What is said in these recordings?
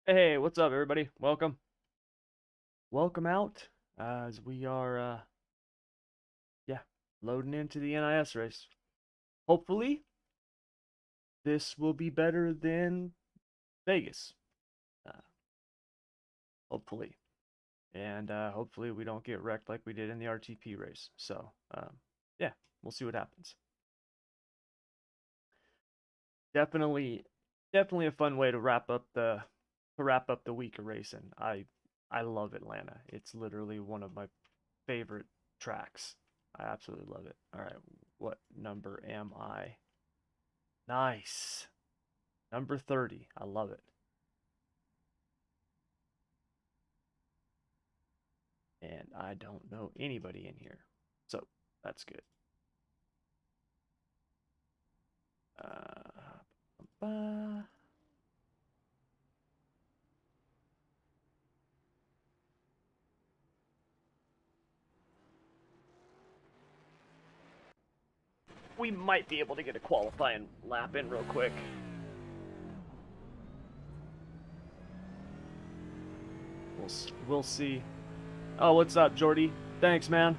Hey, what's up, everybody? Welcome. Welcome out as we are, yeah, loading into the NIS race. Hopefully, this will be better than Vegas. Uh, hopefully. And hopefully, we don't get wrecked like we did in the RTP race. So, yeah, we'll see what happens. Definitely, definitely a fun way to wrap up the week of racing. I love Atlanta. It's literally one of my favorite tracks. I absolutely love it. All right, what number am I? Nice. Number 30. I love it. And I don't know anybody in here. So that's good. Uh, we might be able to get a qualifying lap in real quick. We'll see. Oh, what's up, Jordy? Thanks, man.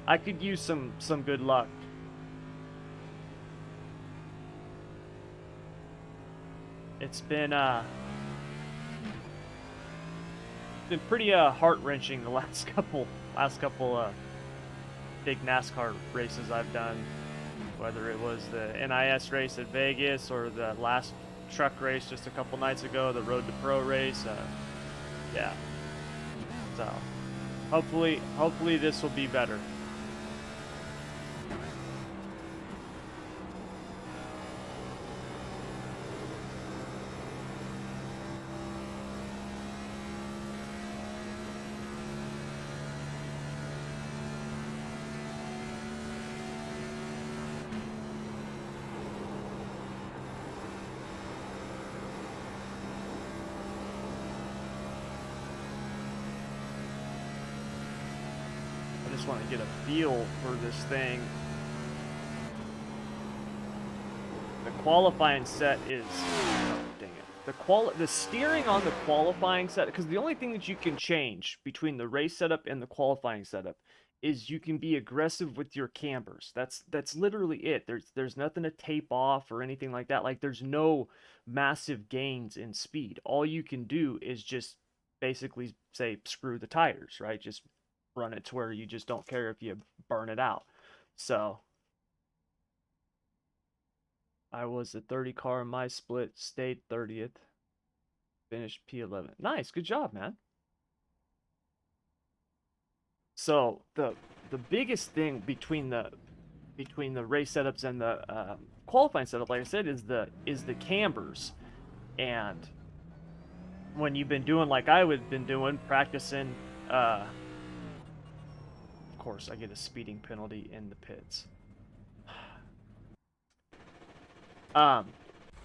I could use some good luck. It's been pretty heart-wrenching the last couple big NASCAR races I've done, whether it was the NIS race at Vegas or the last truck race just a couple nights ago, the Road to Pro race. Yeah. So hopefully this will be better. I just want to get a feel for this thing. The qualifying set is, oh, dang it. The steering on the qualifying set, because the only thing that you can change between the race setup and the qualifying setup is you can be aggressive with your cambers. That's literally it. There's nothing to tape off or anything like that. Like there's no massive gains in speed. All you can do is just basically say screw the tires, right? Just run it to where you just don't care if you burn it out. So I was the 30 car in my split, stayed 30th, finished P11. Nice, good job, man. So the biggest thing between the race setups and the qualifying setup, like I said, is the cambers. And when you've been doing like I would been doing, practicing, of course I get a speeding penalty in the pits. I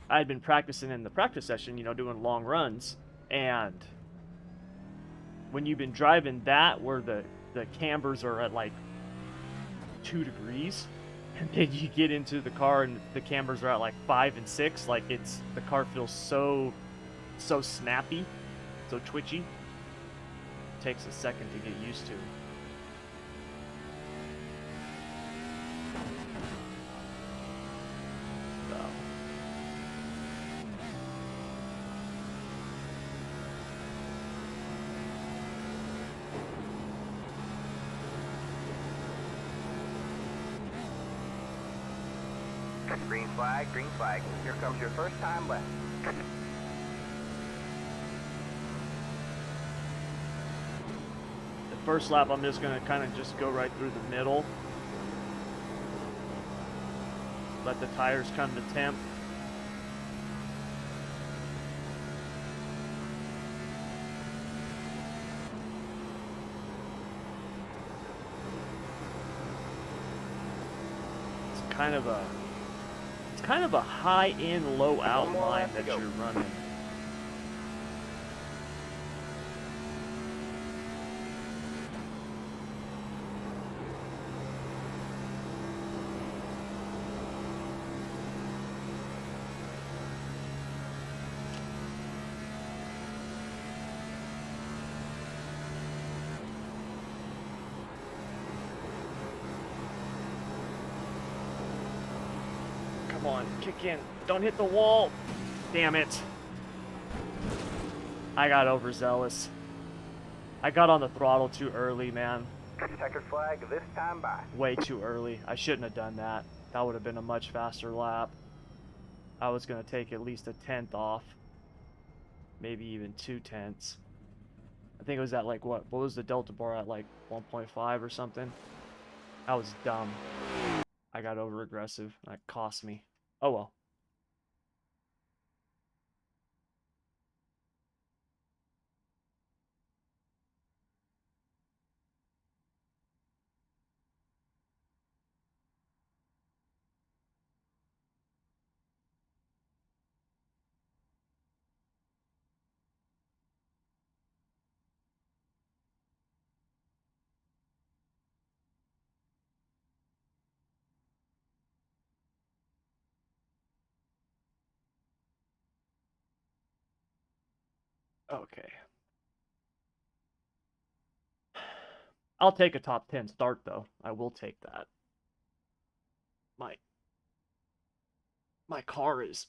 had been practicing in the practice session, doing long runs, and when you've been driving that where the cambers are at like 2 degrees, and then you get into the car and the cambers are at like 5 and 6, like the car feels so snappy, so twitchy. It takes a second to get used to. Green flag, green flag. Here comes your first time left. The first lap, I'm just gonna kind of just go right through the middle. Let the tires come to temp. It's kind of a high in, low out line that you're running. Come on, kick in. Don't hit the wall. Damn it. I got overzealous. I got on the throttle too early, man. Checkered flag this time by. Way too early. I shouldn't have done that. That would have been a much faster lap. I was going to take at least a tenth off. Maybe even 2/10. I think it was at like, what was the delta bar at, like 1.5 or something? That was dumb. I got over aggressive. That cost me. Oh well. Okay. I'll take a top 10 start though. I will take that. My car is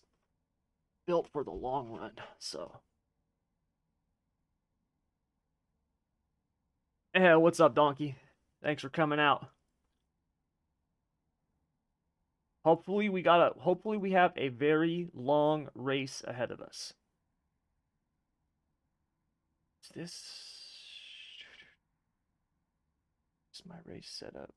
built for the long run, so. Hey, what's up, Donkey? Thanks for coming out. Hopefully we have a very long race ahead of us. Is my race set up?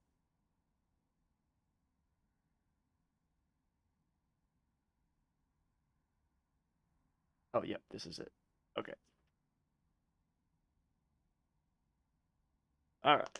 Oh, yep, this is it. Okay. All right.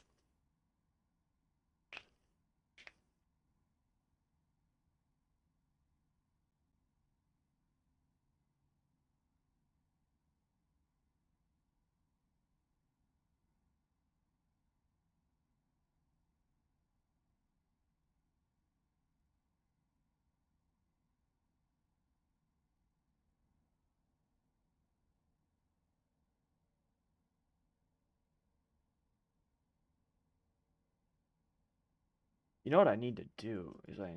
You know what I need to do is I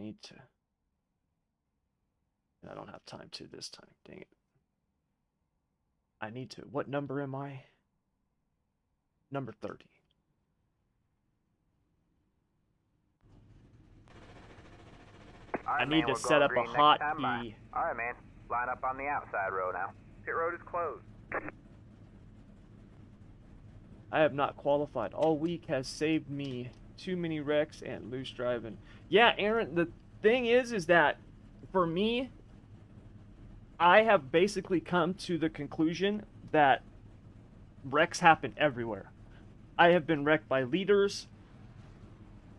don't have time to this time. Dang it. I need to. What number am I? Number 30. I need to set up a hotkey. Alright, man. Line up on the outside row now. Pit road is closed. I have not qualified. All week has saved me too many wrecks and loose driving. Yeah, Aaron, the thing is that for me, I have basically come to the conclusion that wrecks happen everywhere. I have been wrecked by leaders,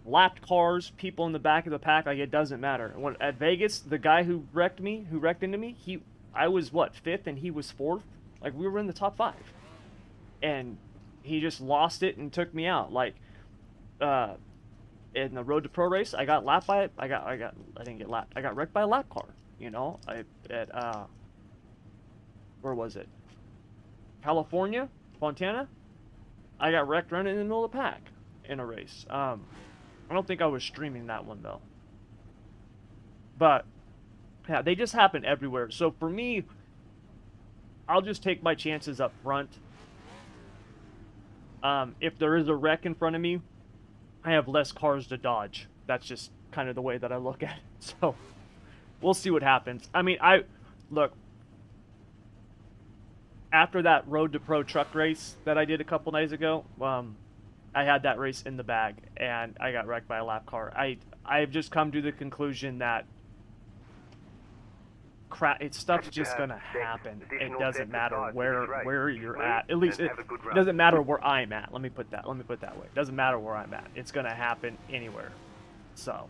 lapped cars, people in the back of the pack. Like, it doesn't matter. When at Vegas, the guy who wrecked into me, I was what, 5th and he was 4th. Like, we were in the top 5, and he just lost it and took me out. Like, in the Road to Pro race, I got lapped by it. I didn't get lapped. I got wrecked by a lap car. You know, where was it? California, Fontana. I got wrecked running in the middle of the pack in a race. I don't think I was streaming that one though. But yeah, they just happen everywhere. So for me, I'll just take my chances up front. If there is a wreck in front of me, I have less cars to dodge. That's just kind of the way that I look at it. So we'll see what happens. I mean, look, after that Road to Pro truck race that I did a couple nights ago, I had that race in the bag, and I got wrecked by a lap car. I've just come to the conclusion that stuff's just gonna happen. It doesn't matter where you're at. At least it doesn't matter where I'm at. Let me put that way. It doesn't matter where I'm at. It's gonna happen anywhere. So.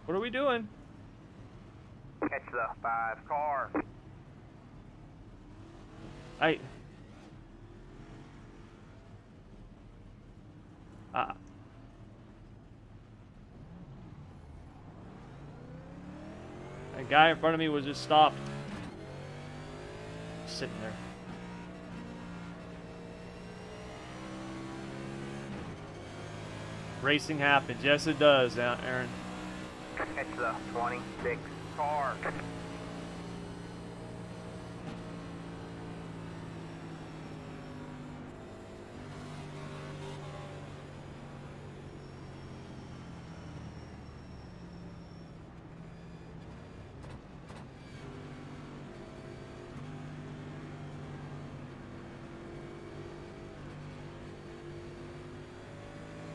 What are we doing? Catch the 5 car. Ah. That guy in front of me was just stopped. Sitting there. Racing happens. Yes, it does, Aaron. Catch the 26 car.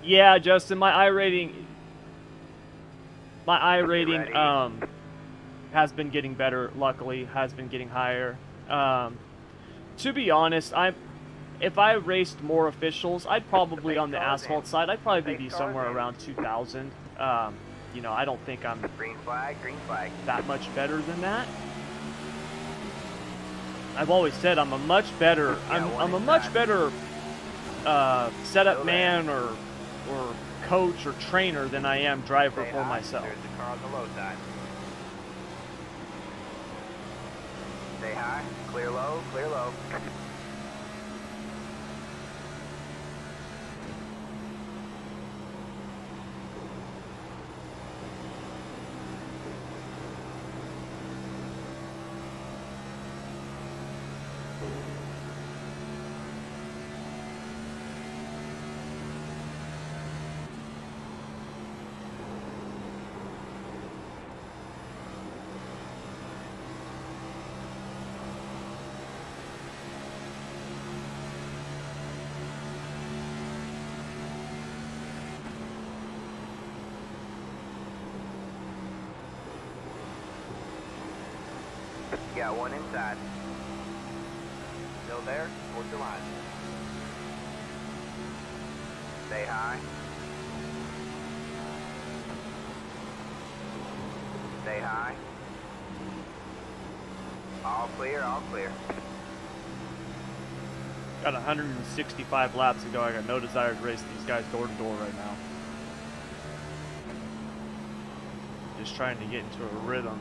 Yeah, Justin, my iRating has been getting better. Luckily, has been getting higher. To be honest, if I raced more officials, I'd probably on the asphalt side, I'd probably be somewhere around 2,000. You know, I don't think I'm Green flag, that much better than that. I've always said I'm a much better setup man or coach or trainer than I am driver for myself. There's the car on the low side. Stay high, clear low, clear low. Got one inside. Still there? Towards the line. Stay high. Stay high. All clear, all clear. Got 165 laps to go. I got no desire to race these guys door to door right now. Just trying to get into a rhythm.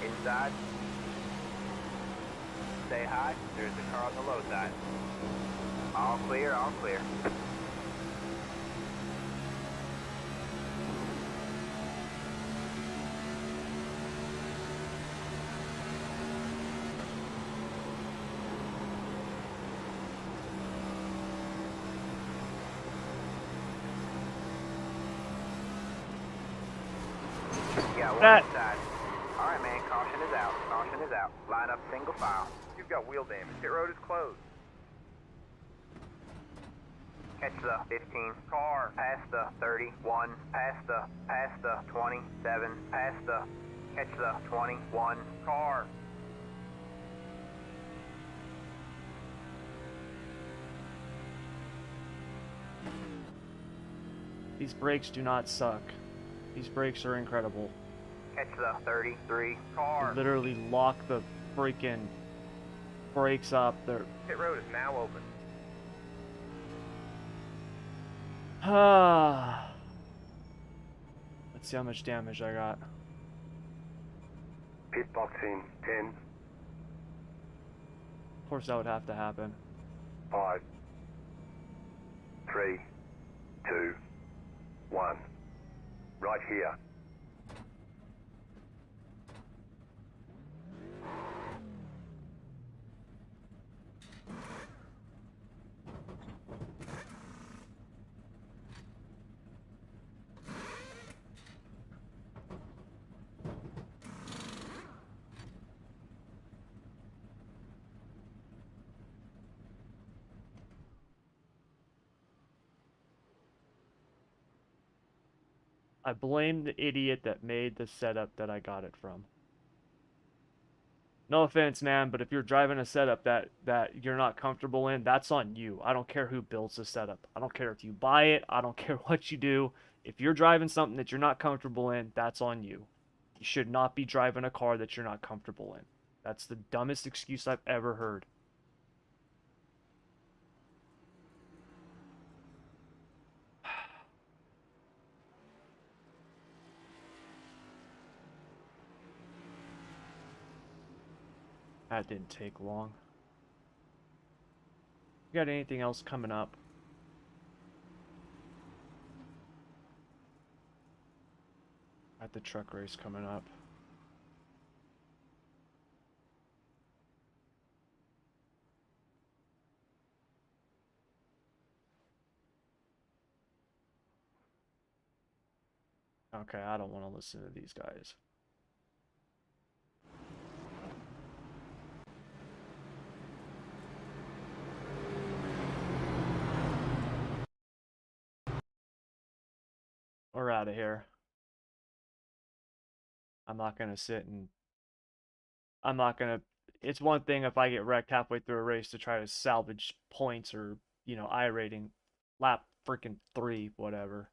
Inside. Stay high. There's the car on the low side. All clear, all clear. Yeah, one inside. All right, man. Caution is out. Caution is out. Line up single file. You've got wheel damage. Pit road is closed. Catch the 15 car. Past the 31. Past the 27. Past the. Catch the 21 car. These brakes do not suck. These brakes are incredible. Catch the 33 car. They literally lock the freaking brakes up. They're Pit road is now open. Let's see how much damage I got. Pit box in 10, Of course that would have to happen. 5, 3, 2, 1. Right here. I blame the idiot that made the setup that I got it from. No offense, man, but if you're driving a setup that you're not comfortable in, that's on you. I don't care who builds the setup. I don't care if you buy it. I don't care what you do. If you're driving something that you're not comfortable in, that's on you. You should not be driving a car that you're not comfortable in. That's the dumbest excuse I've ever heard. That didn't take long. You got anything else coming up? At the truck race coming up. Okay, I don't want to listen to these guys. We're out of here. I'm not gonna sit and I'm not gonna. It's one thing if I get wrecked halfway through a race to try to salvage points or iRating, lap freaking 3, whatever.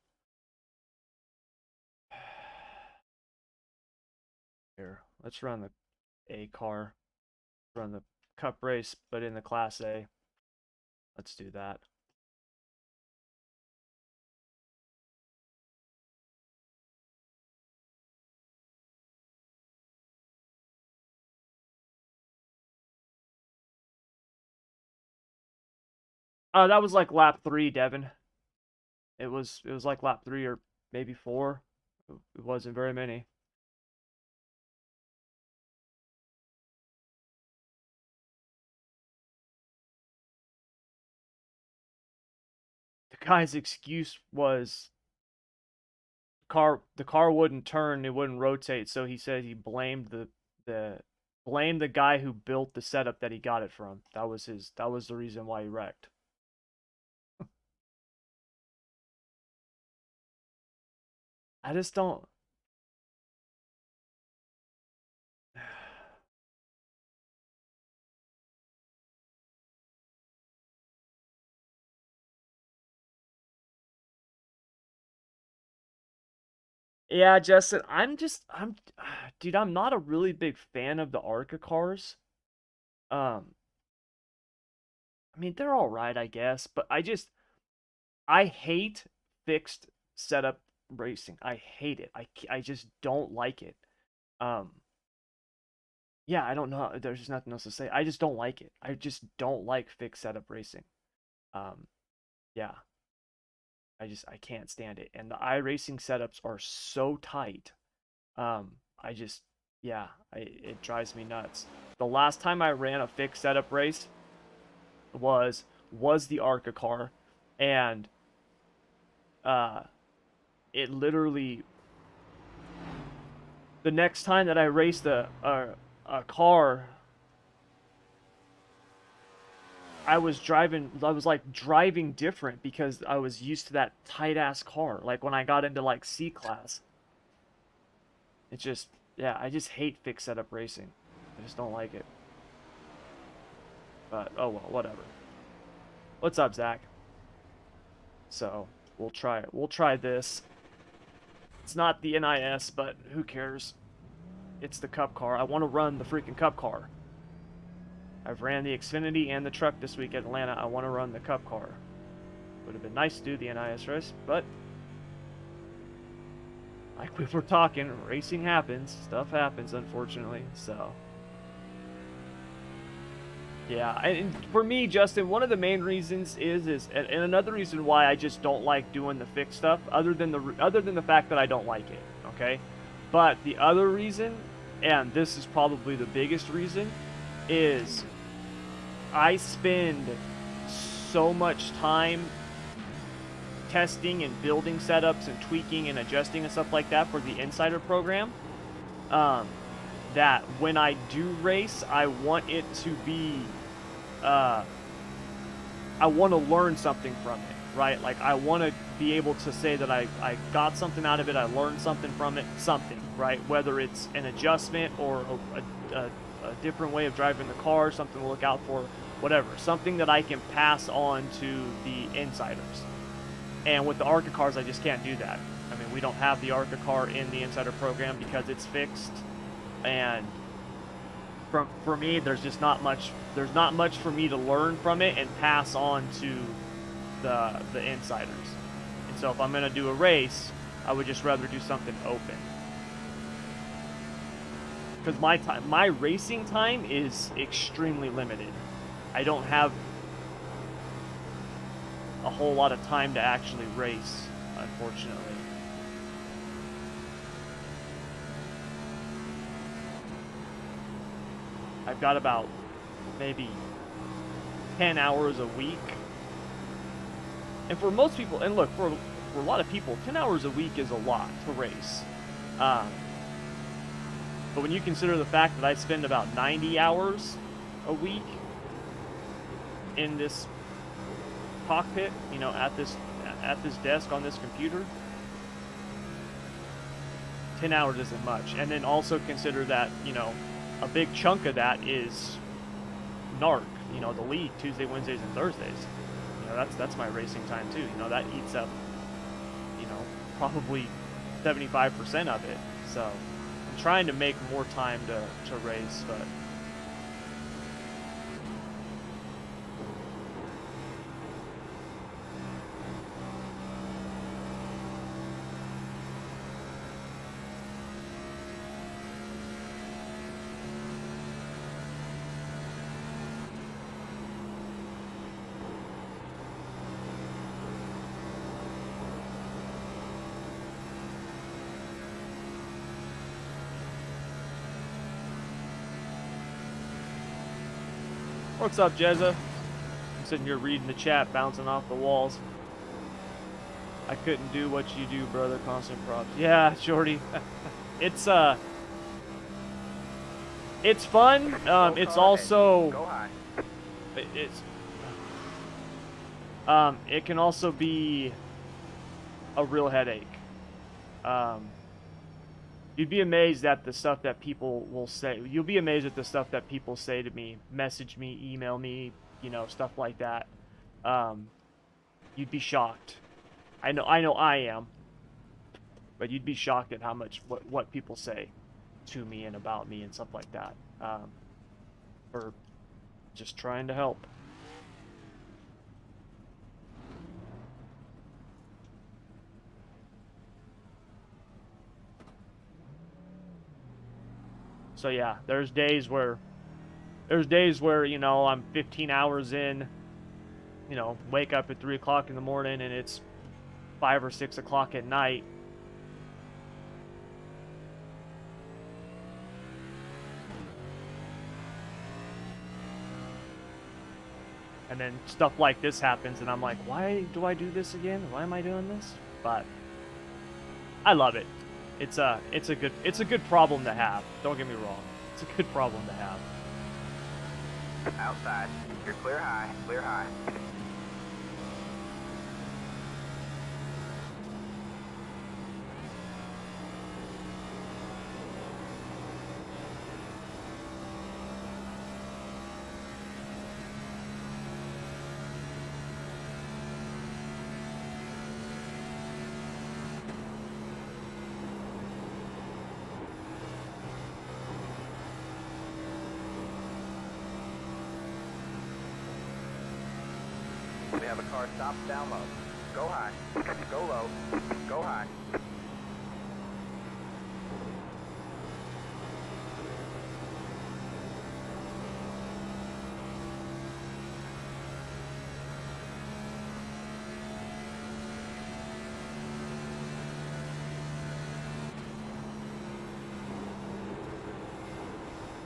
Here, let's run the A car, run the Cup race, but in the Class A. Let's do that. That was like lap 3, Devin. It was like lap 3 or maybe 4. It wasn't very many. The guy's excuse was the car wouldn't turn, it wouldn't rotate, so he said he blamed the guy who built the setup that he got it from. That was the reason why he wrecked. I just don't. Yeah, Justin, dude, I'm not a really big fan of the ARCA cars. Um, I mean, they're all right, I guess, but I hate fixed setup racing. I hate it. I just don't like it. Um, yeah, I don't know. There's just nothing else to say. I just don't like it. I just don't like fixed setup racing. Um, yeah, I can't stand it. And the iRacing setups are so tight. I just yeah, it drives me nuts. The last time I ran a fixed setup race was the ARCA car, and uh, it literally the next time that I raced a car, I was like driving different because I was used to that tight ass car. Like when I got into like C class, it just yeah, I just hate fixed setup racing. I just don't like it. But oh well, whatever. What's up, Zach? So we'll try it. We'll try this. It's not the NIS, but who cares? It's the Cup car. I want to run the freaking Cup car. I've ran the Xfinity and the truck this week at Atlanta. I want to run the Cup car. Would have been nice to do the NIS race, but like we were talking, racing happens. Stuff happens, unfortunately. So yeah, and for me, Justin, one of the main reasons and another reason why I just don't like doing the fixed stuff, other than the fact that I don't like it, okay? But the other reason, and this is probably the biggest reason, is I spend so much time testing and building setups and tweaking and adjusting and stuff like that for the Insider program, that when I do race, I want it to be, I want to learn something from it. right? Like, I want to be able to say that I got something out of it, I learned something from it, something, right? Whether it's an adjustment or a different way of driving the car, something to look out for, whatever. Something that I can pass on to the insiders. And with the ARCA cars, I just can't do that. I mean, we don't have the ARCA car in the insider program because it's fixed, and for me, there's just not much. There's not much for me to learn from it and pass on to the insiders. And so, if I'm gonna do a race, I would just rather do something open. Because my racing time is extremely limited. I don't have a whole lot of time to actually race, unfortunately. I've got about maybe 10 hours a week. And for most people, and look, for a lot of people, 10 hours a week is a lot to race. But when you consider the fact that I spend about 90 hours a week in this cockpit, you know, at this desk on this computer, 10 hours isn't much. And then also consider that, you know, a big chunk of that is NARC, you know, the league, Tuesday, Wednesdays, and Thursdays. You know, that's my racing time too. You know, that eats up, you know, probably 75% of it. So I'm trying to make more time to race, but what's up, Jezza? I'm sitting here reading the chat, bouncing off the walls. I couldn't do what you do, brother. Constant props. Yeah, Shorty. It's it's fun. It's also Go high. it can also be a real headache. You'd be amazed at the stuff that people will say. You'll be amazed at the stuff that people say to me, message me, email me, you know, stuff like that. You'd be shocked. I know I am. But you'd be shocked at how much what people say to me and about me and stuff like that. For just trying to help. So yeah, there's days where, you know, I'm 15 hours in, you know, wake up at 3 o'clock in the morning and it's 5 or 6 o'clock at night. And then stuff like this happens and I'm like, why do I do this again? Why am I doing this? But I love it. It's a good problem to have. Don't get me wrong. It's a good problem to have. Outside. You're clear high. Clear high. We have a car stopped down low. Go high. Go low. Go high.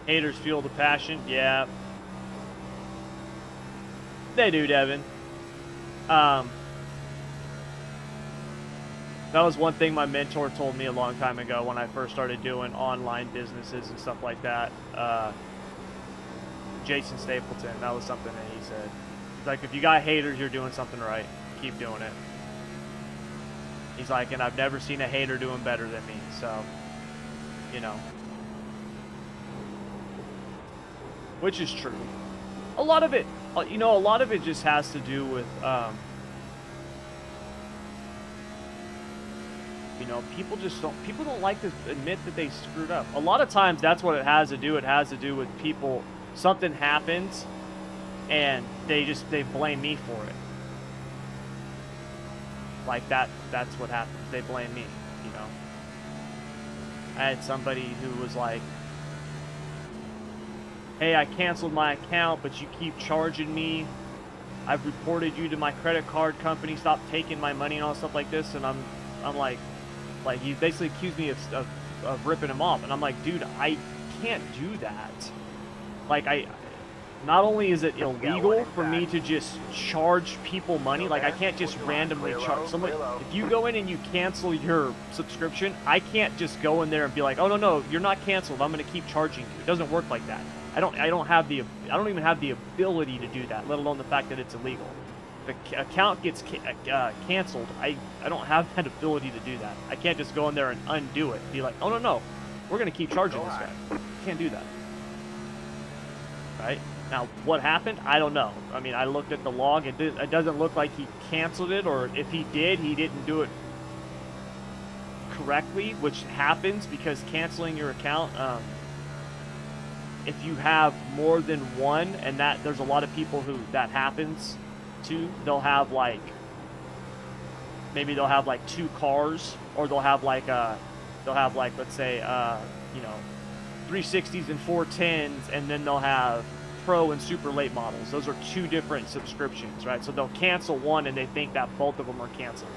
Haters fuel the passion. Yeah. They do, Devin. That was one thing my mentor told me a long time ago when I first started doing online businesses and stuff like that. Jason Stapleton, that was something that he said. He's like, if you got haters, you're doing something right. keep doing it. He's like, and I've never seen a hater doing better than me. So, you know, which is true. A lot of it, you know, a lot of it just has to do with, you know, people don't like to admit that they screwed up. A lot of times that's what it has to do. It has to do with people, something happens and they blame me for it. Like that's what happened. They blame me, you know. I had somebody who was like, hey, I canceled my account, but you keep charging me. I've reported you to my credit card company. Stop taking my money and all stuff like this. And I'm like he basically accused me of ripping him off. And I'm like, dude, I can't do that. Like, not only is it illegal for me to just charge people money, like I can't just randomly charge somebody. If you go in and you cancel your subscription, I can't just go in there and be like, oh no, you're not canceled. I'm going to keep charging you. It doesn't work like that. I don't even have the ability to do that, let alone the fact that it's illegal. If the account gets canceled, I don't have that ability to do that. I can't just go in there and undo it. Be like, oh no, we're going to keep charging this guy. Can't do that. Right? Now, what happened? I don't know. I mean, I looked at the log. It doesn't look like he canceled it, or if he did, he didn't do it correctly, which happens because canceling your account, if you have more than one, and that there's a lot of people who that happens to, they'll have like, maybe they'll have like 2 cars, or they'll have like let's say you know, 360s and 410s, and then they'll have Pro and Super late models. Those are 2 different subscriptions, right? So they'll cancel one and they think that both of them are canceled.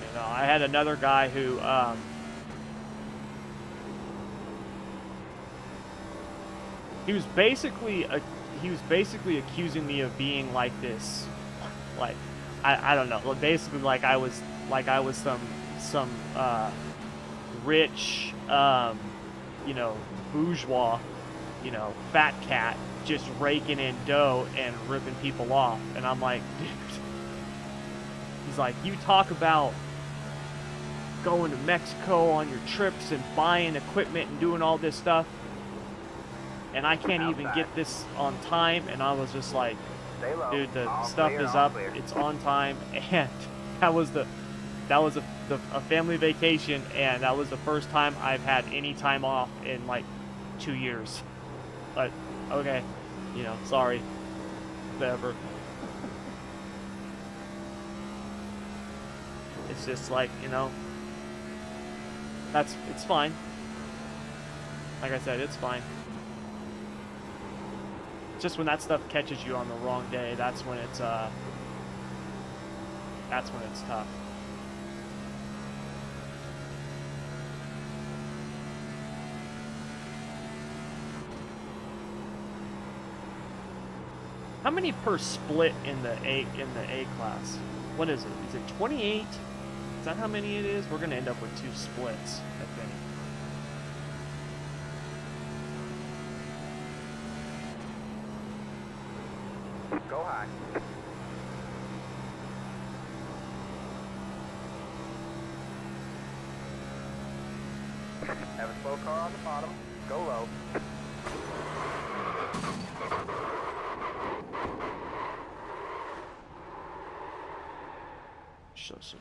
You know, I had another guy who he was basically accusing me of being like this, like I don't know, basically like I was some rich you know, bourgeois, you know, fat cat just raking in dough and ripping people off. And I'm like, dude, he's like, you talk about going to Mexico on your trips and buying equipment and doing all this stuff, and I can't even get this on time. And I was just like, dude, the stuff is up, it's on time. And that was a family vacation, and that was the first time I've had any time off in like 2 years. But okay, you know, sorry, whatever. It's just like, you know, it's fine. Like I said, it's fine. Just when that stuff catches you on the wrong day, that's when it's tough. How many per split in the A class? What is it? Is it 28? Is that how many it is? We're gonna end up with 2 splits, I think. Go high. Have a slow car on the bottom. Go low. So.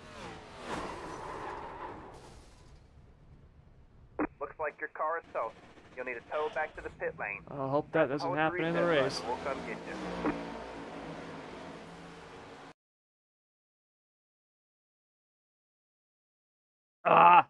Looks like your car is toast. You'll need a tow back to the pit lane. I hope that doesn't happen in the race. We'll come get you. Ah!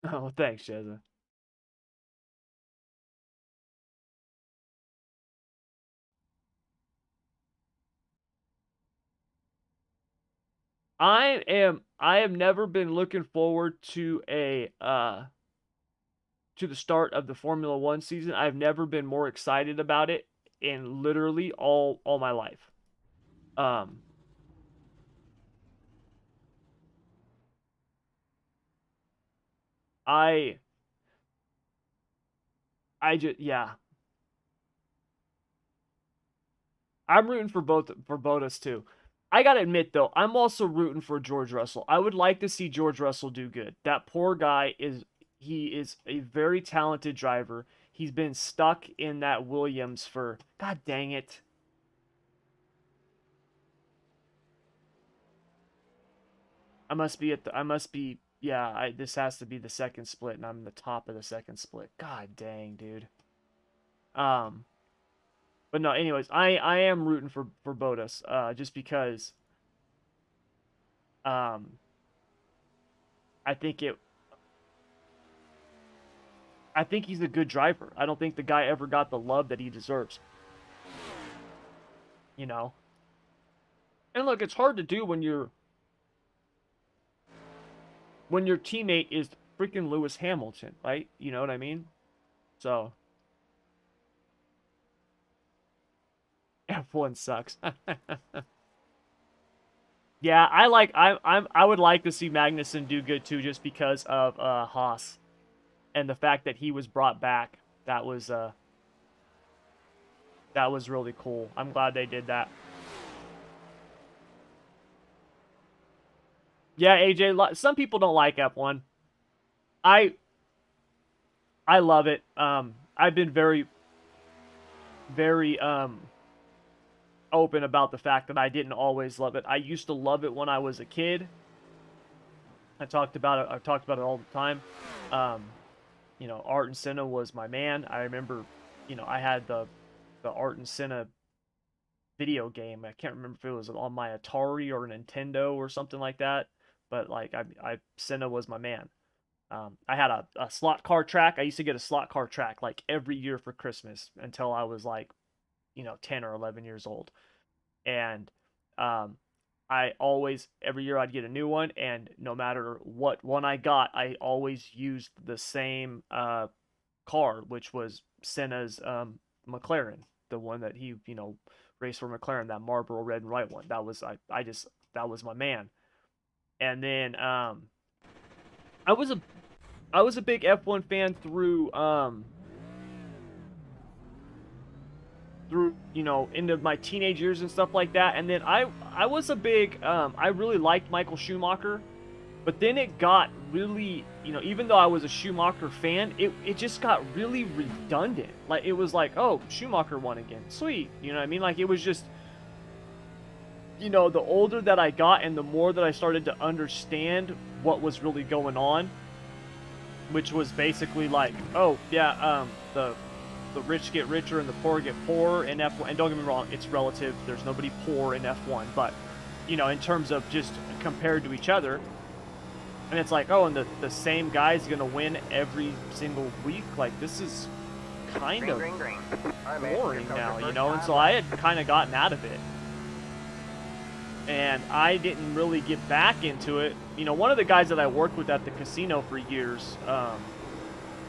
Oh, thanks, Jezza. I have never been looking forward to the start of the Formula 1 season. I've never been more excited about it in literally all my life. Um I I just yeah. I'm rooting for both for Bottas too. I gotta admit though, I'm also rooting for George Russell. I would like to see George Russell do good. That poor guy is a very talented driver. He's been stuck in that Williams for God dang it. I must be yeah, this has to be the second split and I'm in the top of the second split. God dang, dude. Um but no, anyways, I am rooting for Bottas just because um I think it I think he's a good driver. I don't think the guy ever got the love that he deserves. You know? And look, it's hard to do when your teammate is freaking Lewis Hamilton, right? You know what I mean? So F1 sucks. Yeah, I would like to see Magnussen do good too, just because of Haas and the fact that he was brought back. That was really cool. I'm glad they did that. Yeah, AJ, some people don't like F1. I I love it. I've been very open about the fact that I didn't always love it. I used to love it when I was a kid. I talked about it. I've talked about it all the time. Um, Art and Senna was my man. I remember, I had the Art and Senna video game. I can't remember if it was on my Atari or Nintendo or something like that. But like I Senna was my man. I had a slot car track. I used to get a slot car track like every year for Christmas until I was like, 10 or 11 years old. And um, I always, every year I'd get a new one. And no matter what one I got, I always used the same car, which was Senna's McLaren, the one that he, raced for McLaren, that Marlboro red and white one. That was my man. And then I was a I was a big F1 fan through into my teenage years and stuff like that. And then I was a big I really liked Michael Schumacher, but then it got really, even though I was a Schumacher fan, it just got really redundant. Like it was like, oh, Schumacher won again, sweet, you know what I mean? Like it was just, the older that I got and the more that I started to understand what was really going on, which was basically like, oh yeah, the rich get richer and the poor get poorer in F1. And don't get me wrong, it's relative. There's nobody poor in F1, but in terms of just compared to each other, and it's like, oh, and the same guy's gonna win every single week. Like this is kind of boring now, And so I had kind of gotten out of it, and I didn't really get back into it. One of the guys that I worked with at the casino for years,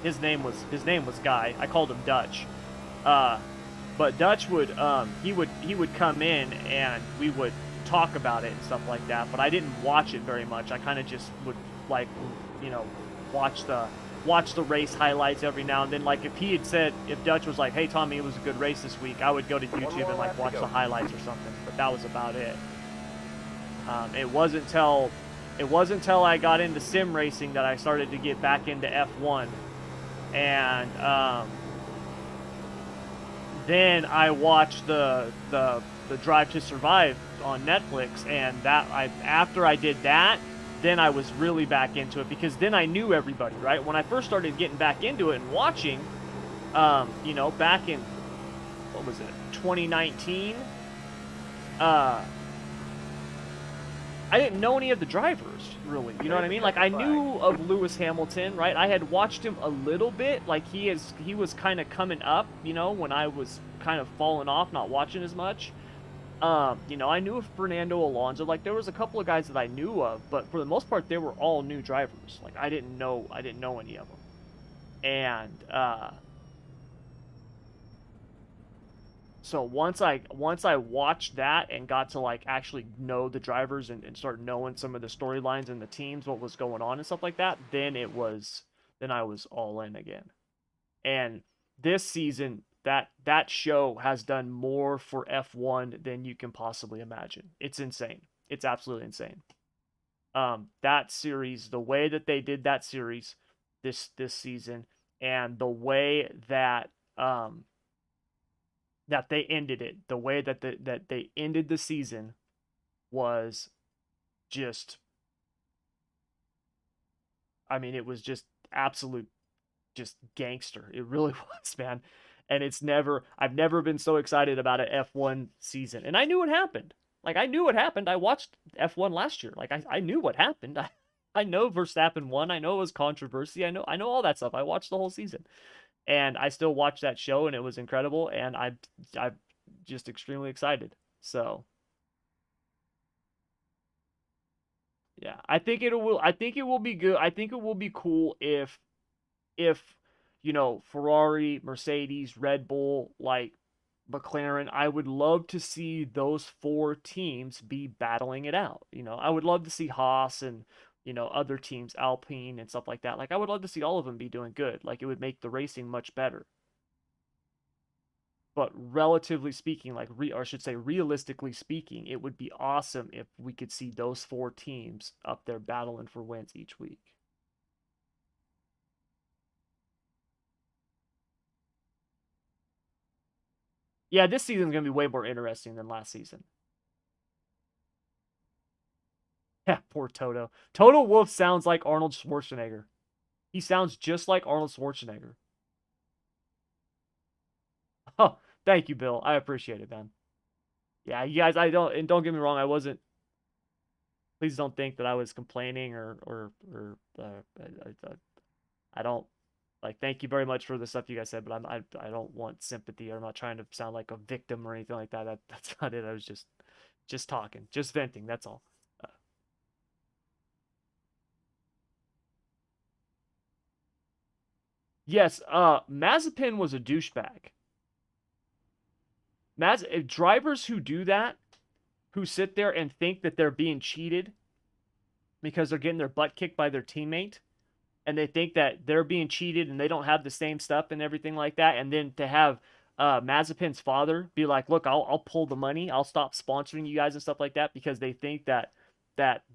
his name was Guy. I called him Dutch. But Dutch would he would come in and we would talk about it and stuff like that. But I didn't watch it very much. I kind of just would like watch the race highlights every now and then. Like if Dutch was like, hey Tommy, it was a good race this week, I would go to YouTube and like watch the highlights or something. But that was about it. It wasn't until I got into sim racing that I started to get back into F1. And then I watched the Drive to Survive on Netflix, and after I did that, then I was really back into it, because then I knew everybody, right? When I first started getting back into it and watching, back in, what was it, 2019, I didn't know any of the drivers, really. You know what I mean? Like, I knew of Lewis Hamilton, right? I had watched him a little bit. Like, he was kind of coming up, you know, when I was kind of falling off, not watching as much. You know, I knew of Fernando Alonso. Like, there was a couple of guys that I knew of, but for the most part, they were all new drivers. Like, I didn't know any of them. And, so once I watched that and got to like actually know the drivers and start knowing some of the storylines and the teams, what was going on and stuff like that, then I was all in again. And this season, that show has done more for F1 than you can possibly imagine. It's insane. It's absolutely insane. That series, the way that they did that series this season, and the way that that they ended it, the way that they ended the season was just, I mean, it was just absolute, just gangster. It really was, man. And I've never been so excited about an F1 season. And I knew what happened. Like, I knew what happened. I watched F1 last year. Like, I knew what happened. I know Verstappen won. I know it was controversy. I know all that stuff. I watched the whole season. And I still watched that show, and it was incredible, and I'm just extremely excited. So, yeah, I think it will be good. I think it will be cool if you know, Ferrari, Mercedes, Red Bull, like McLaren, I would love to see those four teams be battling it out. You know, I would love to see Haas and, you know, other teams, Alpine and stuff like that. Like, I would love to see all of them be doing good. Like, it would make the racing much better. But relatively speaking, like, or I should say realistically speaking, it would be awesome if we could see those four teams up there battling for wins each week. Yeah, this season's going to be way more interesting than last season. Yeah, poor Toto. Toto Wolff sounds like Arnold Schwarzenegger. He sounds just like Arnold Schwarzenegger. Oh, thank you, Bill. I appreciate it, man. Yeah, you guys, don't get me wrong, I wasn't, please don't think that I was complaining or I don't, like, thank you very much for the stuff you guys said, but I don't want sympathy. I'm not trying to sound like a victim or anything like that. That's not it. I was just talking, just venting. That's all. Yes, Mazepin was a douchebag. Drivers who do that, who sit there and think that they're being cheated because they're getting their butt kicked by their teammate, and they think that they're being cheated and they don't have the same stuff and everything like that, and then to have Mazepin's father be like, look, I'll pull the money, I'll stop sponsoring you guys and stuff like that because they think that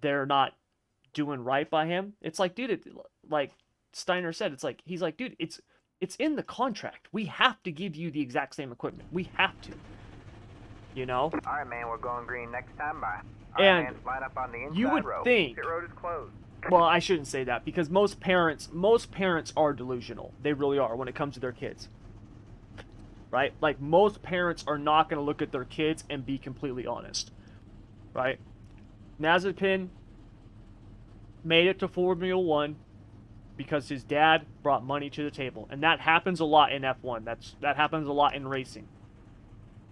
they're not doing right by him. It's like, dude, like Steiner said, it's like, he's like, dude, it's in the contract. We have to give you the exact same equipment. We have to. You know? All right, man, we're going green next time by. And man, line up on the inside you would row. think, Pit road is closed. well, I shouldn't say that because most parents are delusional. They really are when it comes to their kids. Right? Like, most parents are not going to look at their kids and be completely honest. Right? Mazepin made it to Formula 1 because his dad brought money to the table. And that happens a lot in F1. That happens a lot in racing.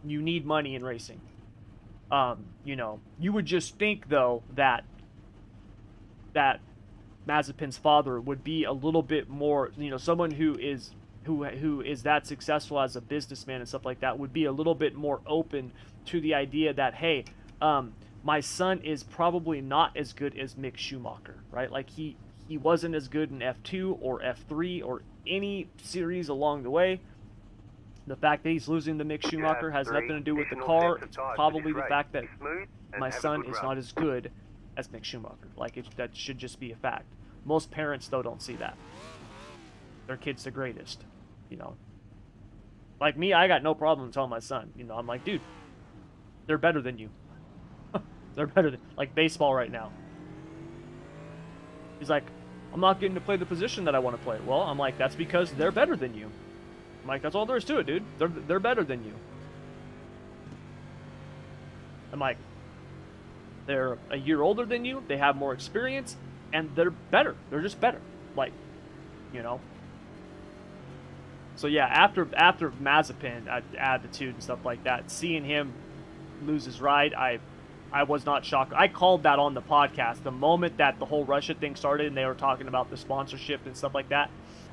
You need money in racing. You know, you would just think, though, that Mazepin's father would be a little bit more, you know, someone who is that successful as a businessman and stuff like that would be a little bit more open to the idea that, hey, my son is probably not as good as Mick Schumacher, right? Like, he wasn't as good in F2 or F3 or any series along the way. The fact that he's losing to Mick Schumacher has nothing to do with the car. It's probably the fact that my son is not as good as Mick Schumacher. Like, that should just be a fact. Most parents, though, don't see that. Their kid's the greatest, you know. Like me, I got no problem telling my son, you know, I'm like, dude, they're better than you. They're better than, like, baseball right now. He's like, I'm not getting to play the position that I want to play. Well, I'm like, that's because they're better than you. I'm like, that's all there is to it, dude. They're better than you. I'm like, They're a year older than you. They have more experience, and they're better. They're just better. Like, you know. So yeah, after Mazepin, attitude and stuff like that, seeing him lose his ride, I was not shocked. I called that on the podcast. The moment that the whole Russia thing started and they were talking about the sponsorship and stuff like that,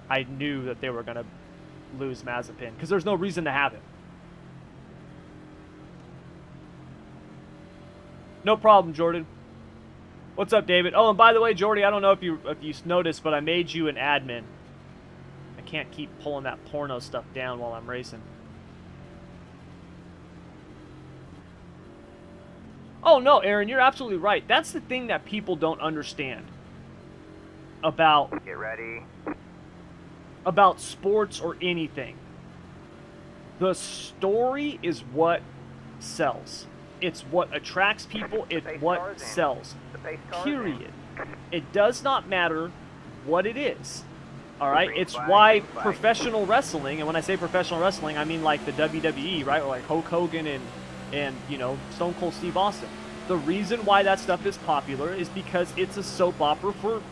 I knew that they were going to lose Mazepin because there's no reason to have him. No problem, Jordan. What's up, David? Oh, and by the way, Jordy, I don't know if you noticed, but I made you an admin. I can't keep pulling that porno stuff down while I'm racing. Oh, no, Aaron, you're absolutely right. That's the thing that people don't understand about... Get ready. About sports or anything. The story is what sells. It's what attracts people. It's what sells. Period. It does not matter what it is. All right? It's why professional wrestling, and when I say professional wrestling, I mean like the WWE, right? Or like Hulk Hogan and you know, Stone Cold Steve Austin. The reason why that stuff is popular is because it's a soap opera for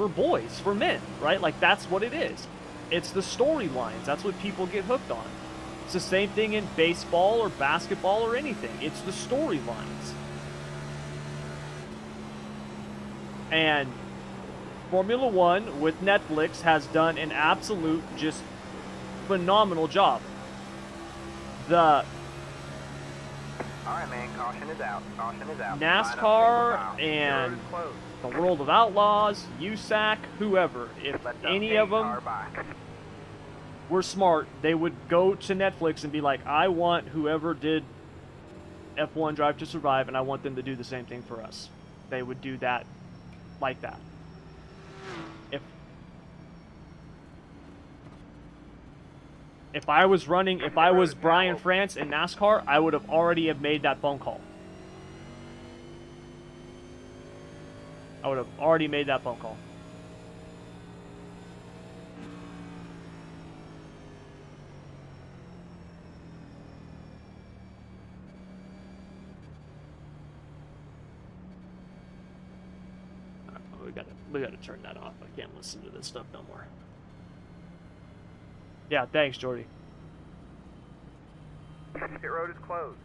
boys, for men, right? Like, that's what it is. It's the storylines. That's what people get hooked on. It's the same thing in baseball or basketball or anything. It's the storylines. And Formula One with Netflix has done an absolute, just phenomenal job. All right, man. Caution is out. Caution is out. NASCAR and the World of Outlaws, USAC, whoever, if any of them were smart, they would go to Netflix and be like, I want whoever did F1 Drive to Survive, and I want them to do the same thing for us. They would do that like that. If I was Brian France in NASCAR, I would have already have made that phone call. I would have already made that phone call. We gotta turn that off. I can't listen to this stuff no more. Yeah, thanks, Jordy. Pit road is closed.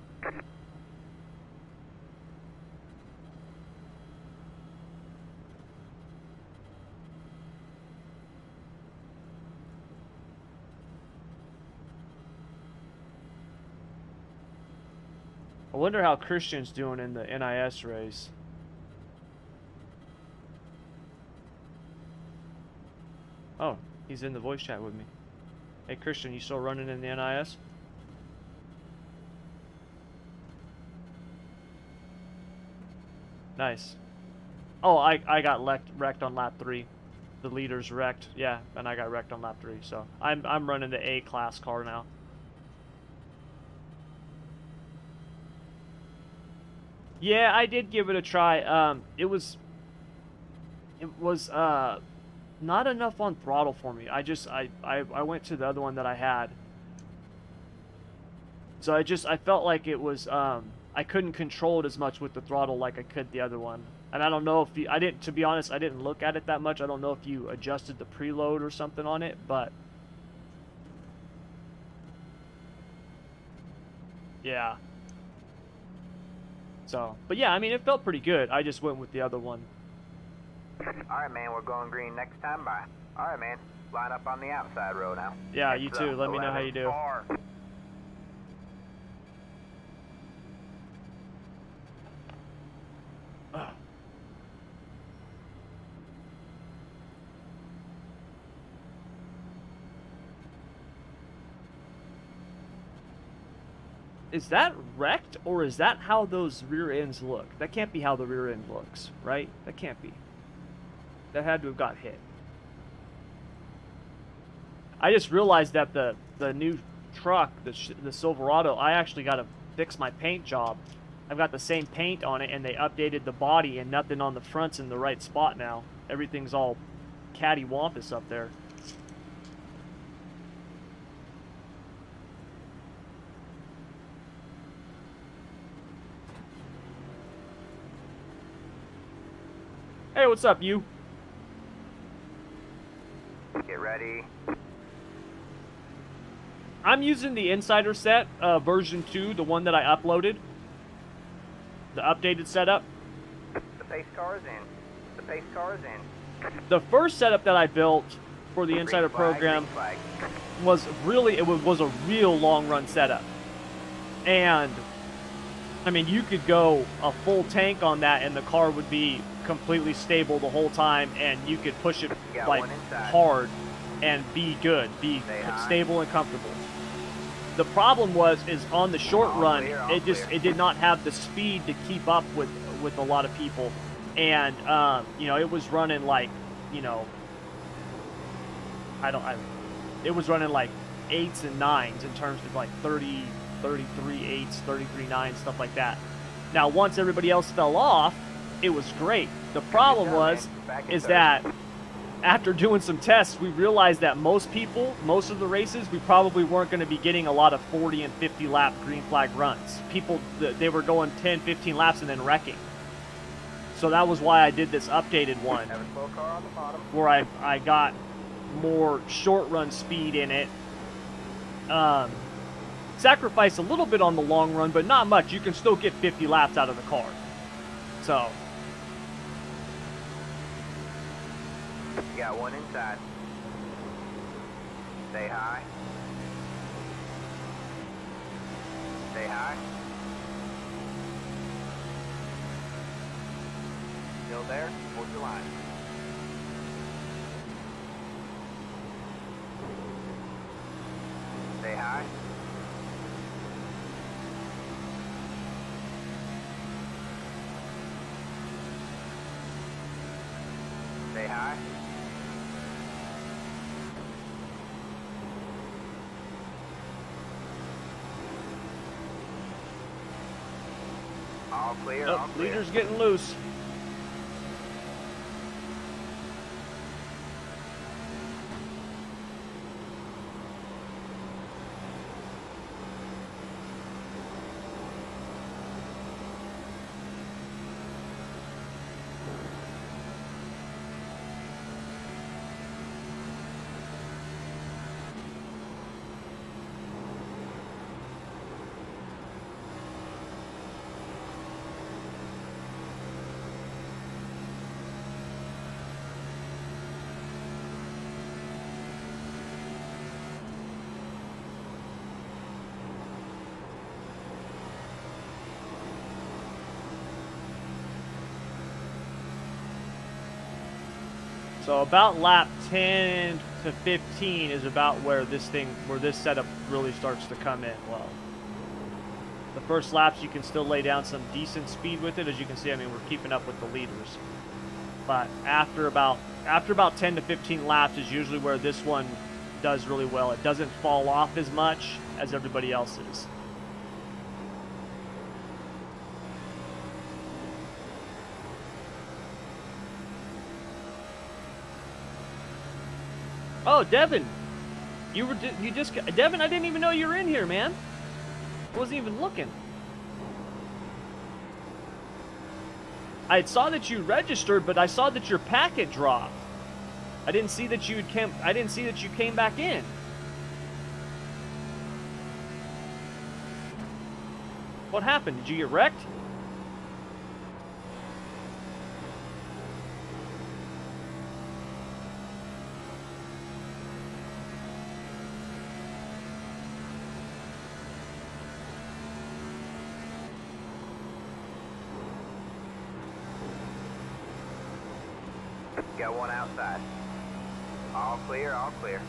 I wonder how Christian's doing in the NIS race. Oh, he's in the voice chat with me. Hey, Christian, you still running in the NIS? Nice. Oh, I got wrecked on lap 3. The leader's wrecked. Yeah, and I got wrecked on lap 3. So I'm running the A-class car now. Yeah, I did give it a try. It was not enough on throttle for me. I went to the other one that I had. So I felt like it was I couldn't control it as much with the throttle like I could the other one. And I don't know if to be honest, I didn't look at it that much. I don't know if you adjusted the preload or something on it, but yeah. So, but yeah, I mean, it felt pretty good. I just went with the other one. Alright, man, we're going green next time by. Alright, man, line up on the outside row now. Yeah, you too. Let me know how you do. Is that wrecked, or is that how those rear ends look? That can't be how the rear end looks, right? That can't be. That had to have got hit. I just realized that the new truck, the Silverado, I actually got to fix my paint job. I've got the same paint on it, and they updated the body, and nothing on the front's in the right spot now. Everything's all cattywampus up there. Hey, what's up, you? Get ready. I'm using the Insider set, version 2, the one that I uploaded. The updated setup. The pace car is in. The pace car is in. The first setup that I built for the Insider Green flag, program green flag. was really, it was a real long run setup. And, I mean, you could go a full tank on that and the car would be completely stable the whole time, and you could push it Yeah, like one inside. hard and be good, be Stay high. stable and comfortable. The problem is on the short All run, clear, all it clear. did not have the speed to keep up with a lot of people, and you know, it was running like, you know, it was running like 8s and 9s in terms of like 30, 33 8s, 33 9s, stuff like that. Now, once everybody else fell off, it was great. The problem is that after doing some tests, we realized that most of the races, we probably weren't going to be getting a lot of 40 and 50 lap green flag runs. People, they were going 10, 15 laps and then wrecking. So that was why I did this updated one, Have a slow car on the bottom. where I got more short run speed in it. Sacrifice a little bit on the long run, but not much. You can still get 50 laps out of the car. So, You got one inside. Stay high. Stay high. Still there? Hold your line. Stay high. Stay high. All clear, all oh, clear. leader's getting loose. So about lap 10 to 15 is about where this setup really starts to come in. Well, the first laps you can still lay down some decent speed with it. As you can see, I mean, we're keeping up with the leaders. But after about 10 to 15 laps is usually where this one does really well. It doesn't fall off as much as everybody else's. Oh, Devin, Devin, I didn't even know you were in here, man. I wasn't even looking. I saw that you registered, but I saw that your packet dropped. I didn't see that you came back in. What happened? Did you get wrecked? Got one outside. All clear, all clear.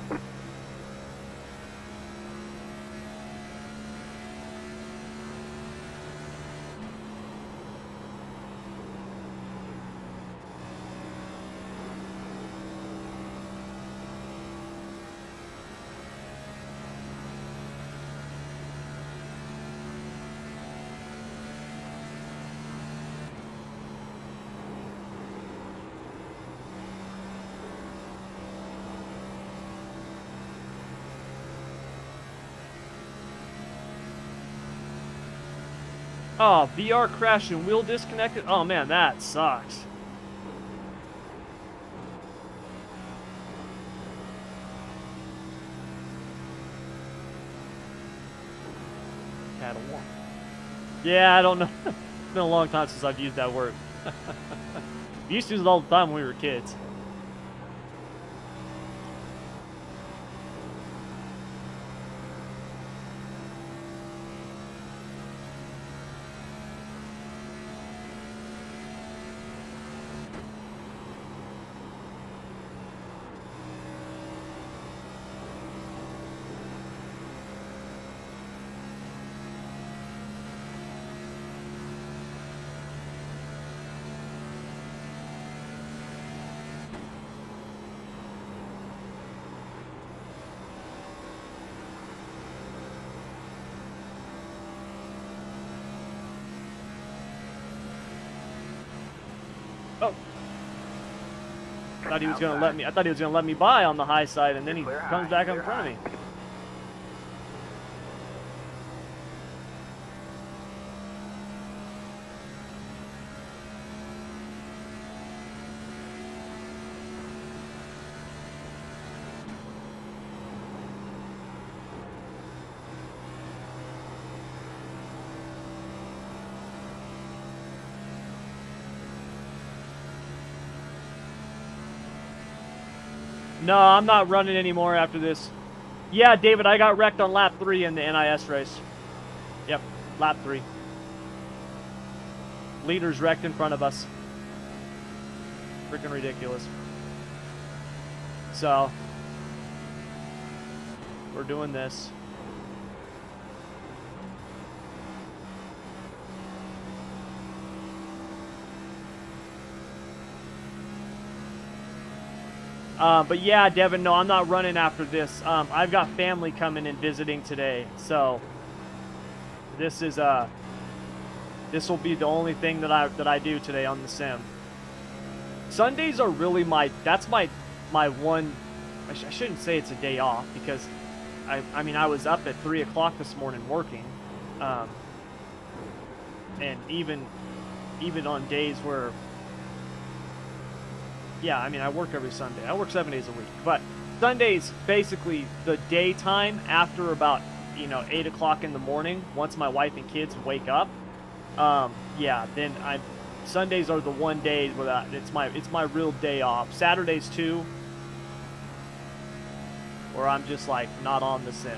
Oh, VR crashed and wheel disconnected. Oh man, that sucks. Yeah, I don't know. It's been a long time since I've used that word. We used to use it all the time when we were kids. Oh. Thought he was gonna let me. I thought he was gonna let me by on the high side, and then he Clear comes high, back in clear front of high. me. No, I'm not running anymore after this. Yeah, David, I got wrecked on lap 3 in the NIS race. Yep, lap 3. Leaders wrecked in front of us. Freaking ridiculous. So, we're doing this. But yeah, Devin, no, I'm not running after this. I've got family coming and visiting today, so this is this will be the only thing that I do today on the sim. Sundays are really my one. I shouldn't say it's a day off because I mean I was up at 3 o'clock this morning working, and even on days where. Yeah, I mean, I work every Sunday. I work 7 days a week. But Sunday's basically the daytime after about, 8 o'clock in the morning, once my wife and kids wake up. Yeah, then Sundays are the one day where it's my real day off. Saturdays too, where I'm just like not on the sim.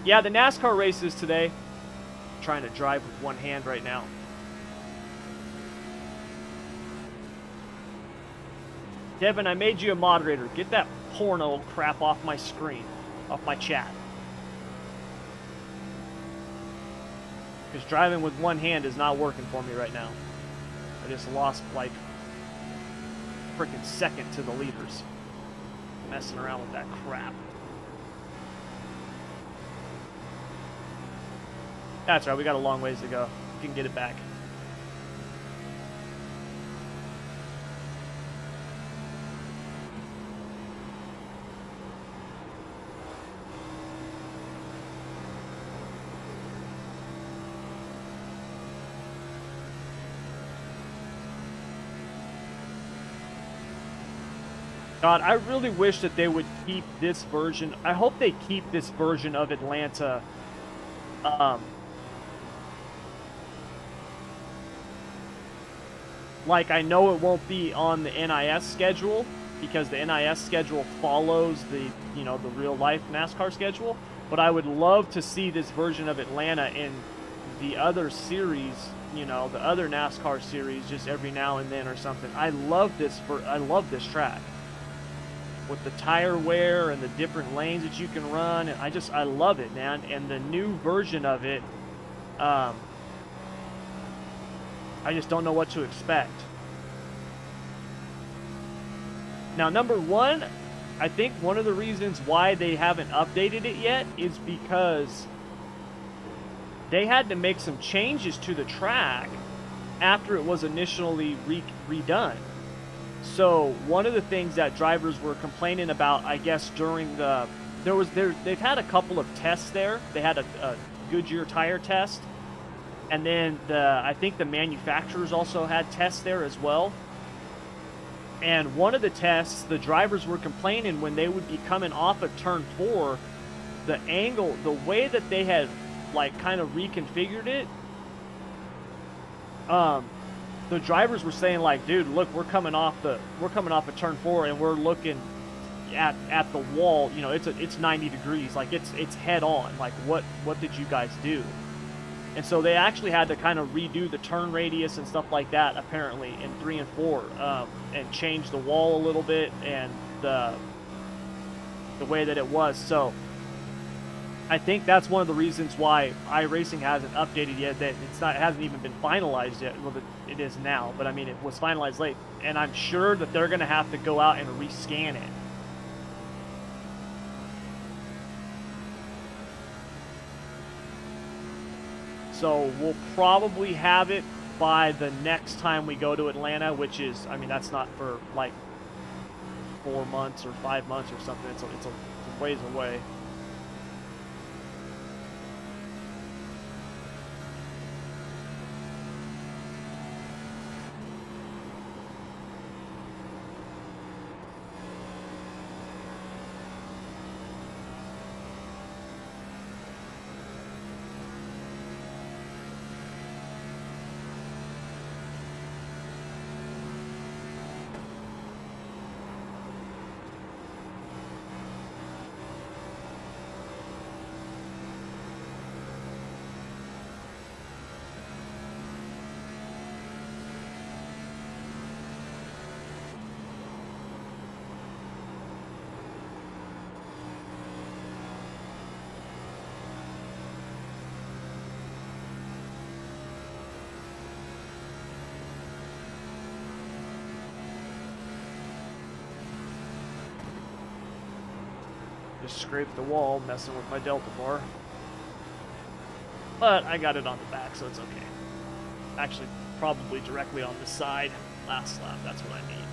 Yeah, the NASCAR races today. I'm trying to drive with one hand right now. Devin, I made you a moderator. Get that porno crap off my screen, off my chat. Because driving with one hand is not working for me right now. I just lost like freaking second to the leaders. Messing around with that crap. That's right, we got a long ways to go. We can get it back. God, I really wish that they would keep this version. I hope they keep this version of Atlanta like, I know it won't be on the NIS schedule because the NIS schedule follows the, the real life NASCAR schedule, but I would love to see this version of Atlanta in the other series, the other NASCAR series just every now and then or something. I love this track with the tire wear and the different lanes that you can run, and I love it, man. And the new version of it, I just don't know what to expect. Now, number one, I think one of the reasons why they haven't updated it yet is because they had to make some changes to the track after it was initially redone. So one of the things that drivers were complaining about, I guess, during they've had a couple of tests there. They had a Goodyear tire test. And then I think the manufacturers also had tests there as well. And one of the tests, the drivers were complaining when they would be coming off of turn 4, the angle, the way that they had like kind of reconfigured it, the drivers were saying like, dude, look, we're coming off of turn 4 and we're looking at the wall, you know, it's 90 degrees, like it's head on. Like what did you guys do? And so they actually had to kind of redo the turn radius and stuff like that, apparently, in 3 and 4, and change the wall a little bit and the way that it was. So I think that's one of the reasons why iRacing hasn't updated yet. That it hasn't even been finalized yet. Well, it is now, but I mean, it was finalized late, and I'm sure that they're going to have to go out and rescan it. So we'll probably have it by the next time we go to Atlanta, which is, I mean, that's not for like 4 months or 5 months or something. It's a ways away. Just scraped the wall, messing with my Delta bar. But I got it on the back, so it's okay. Actually, probably directly on the side. Last lap, that's what I mean.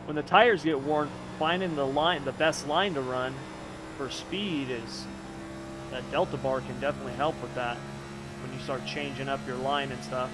When the tires get worn, finding the best line to run for speed is that Delta bar can definitely help with that when you start changing up your line and stuff.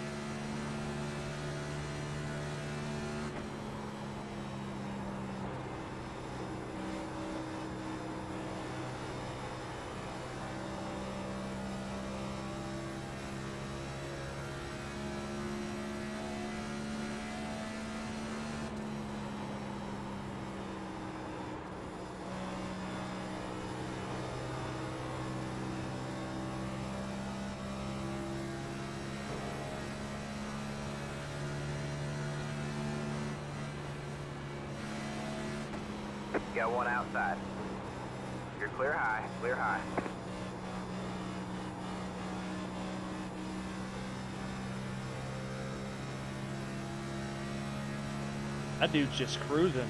Got one outside. You're clear high, clear high. That dude's just cruising.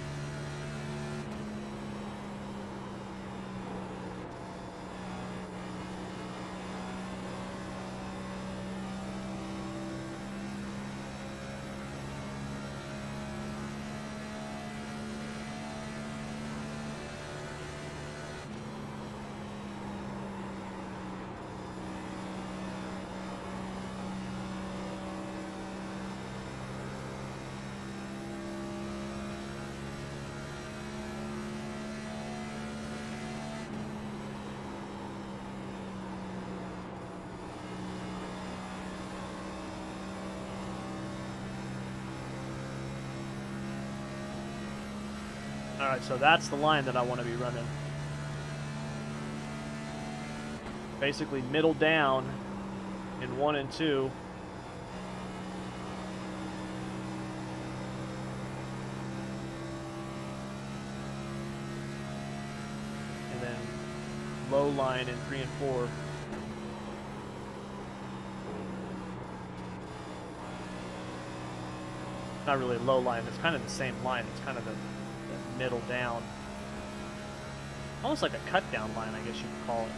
Alright, so that's the line that I want to be running. Basically middle down in 1 and 2. And then low line in 3 and 4. Not really a low line, it's kind of the same line. It's kind of the middle down. Almost like a cut down line, I guess you could call it.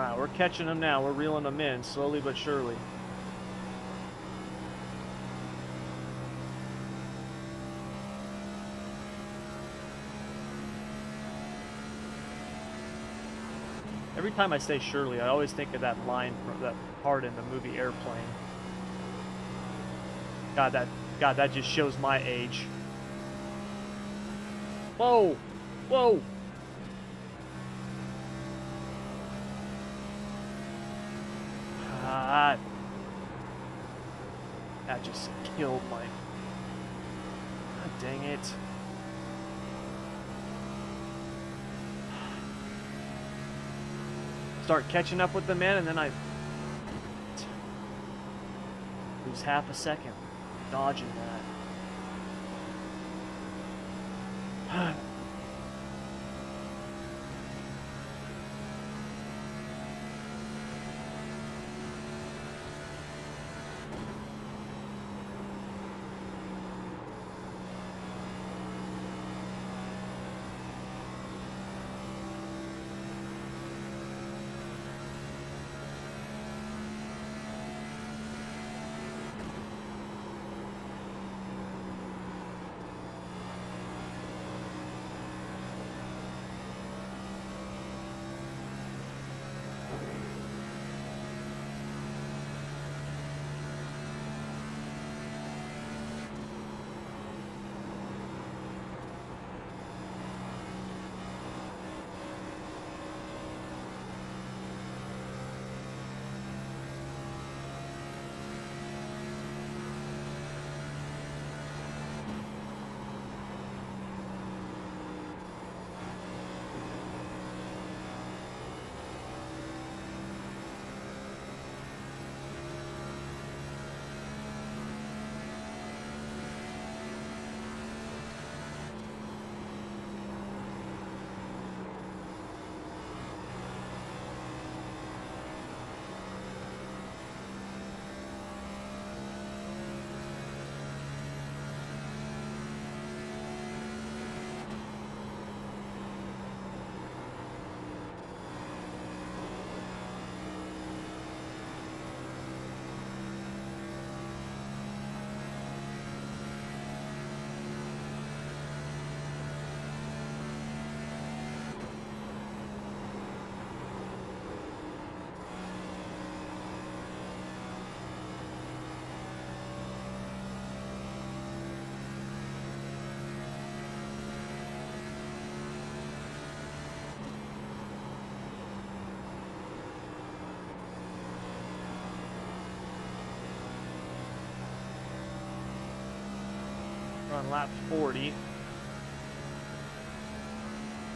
Alright, we're catching them now. We're reeling them in, slowly but surely. Every time I say surely, I always think of that line from that part in the movie Airplane. God, that just shows my age. Whoa! Whoa! God. That just killed my... God dang it. Start catching up with the men, and then I lose half a second dodging that. On lap 40.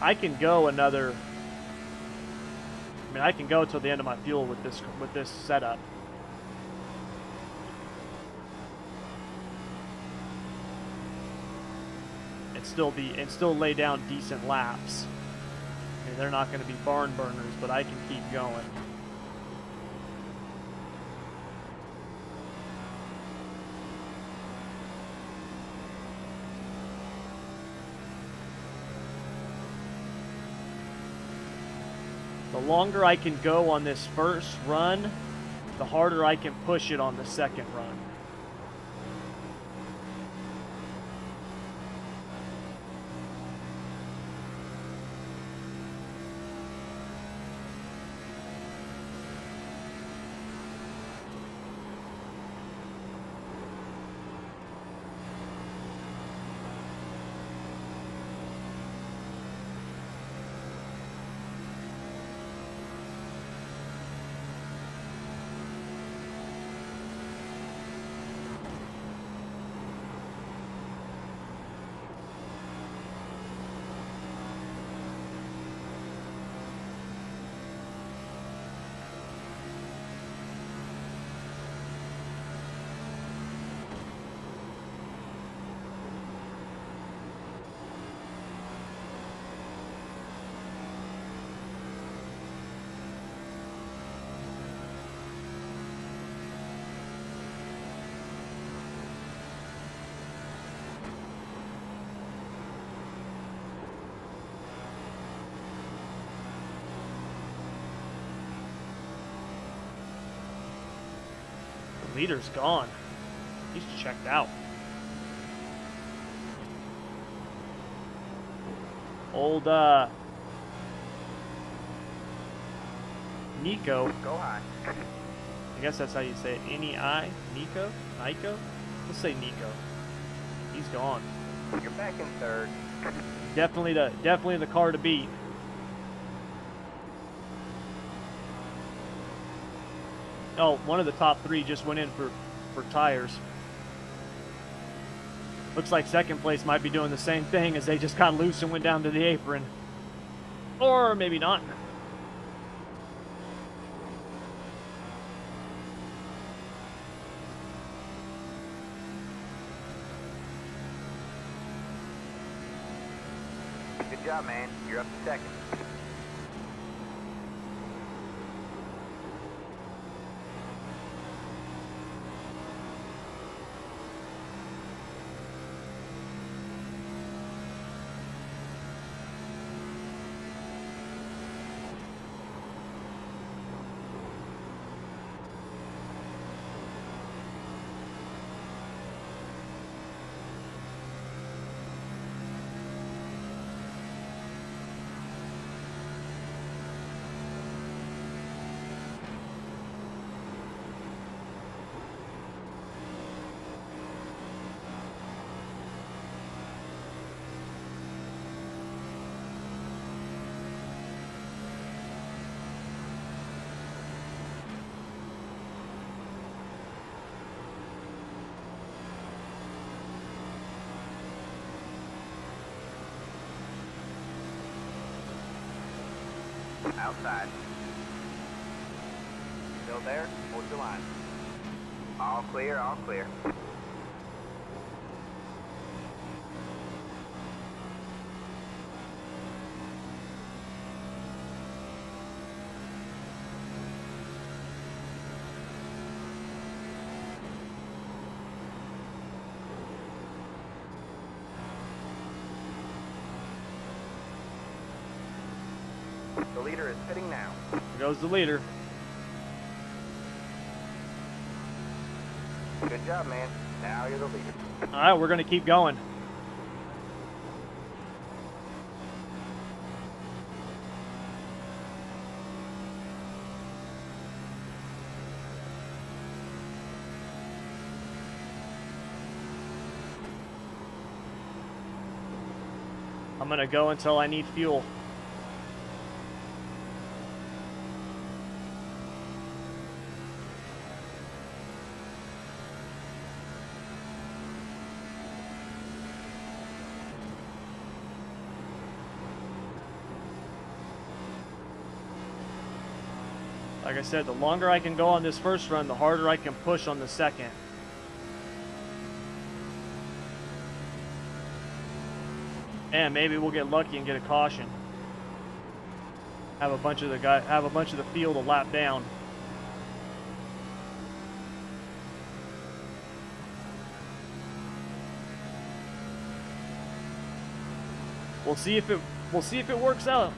I can go another... I mean, I can go till the end of my fuel with this setup. And still lay down decent laps. I mean, they're not going to be barn burners, but I can keep going. The longer I can go on this first run, the harder I can push it on the second run. Leader's gone. He's checked out. Old, Nico. Go high. I guess that's how you say it. N-E-I? Nico? Nico? Let's say Nico. He's gone. You're back in third. Definitely the car to beat. Oh, one of the top 3 just went in for tires. Looks like second place might be doing the same thing as they just got loose and went down to the apron. Or maybe not. Good job, man. You're up to second. Outside. Still there? Hold your line. All clear, all clear. The leader is pitting now. There goes the leader. Good job, man. Now you're the leader. Alright, we're gonna keep going. I'm gonna go until I need fuel. Like I said, the longer I can go on this first run, the harder I can push on the second. And maybe we'll get lucky and get a caution. Have a bunch of the field a lap down. We'll see if it works out.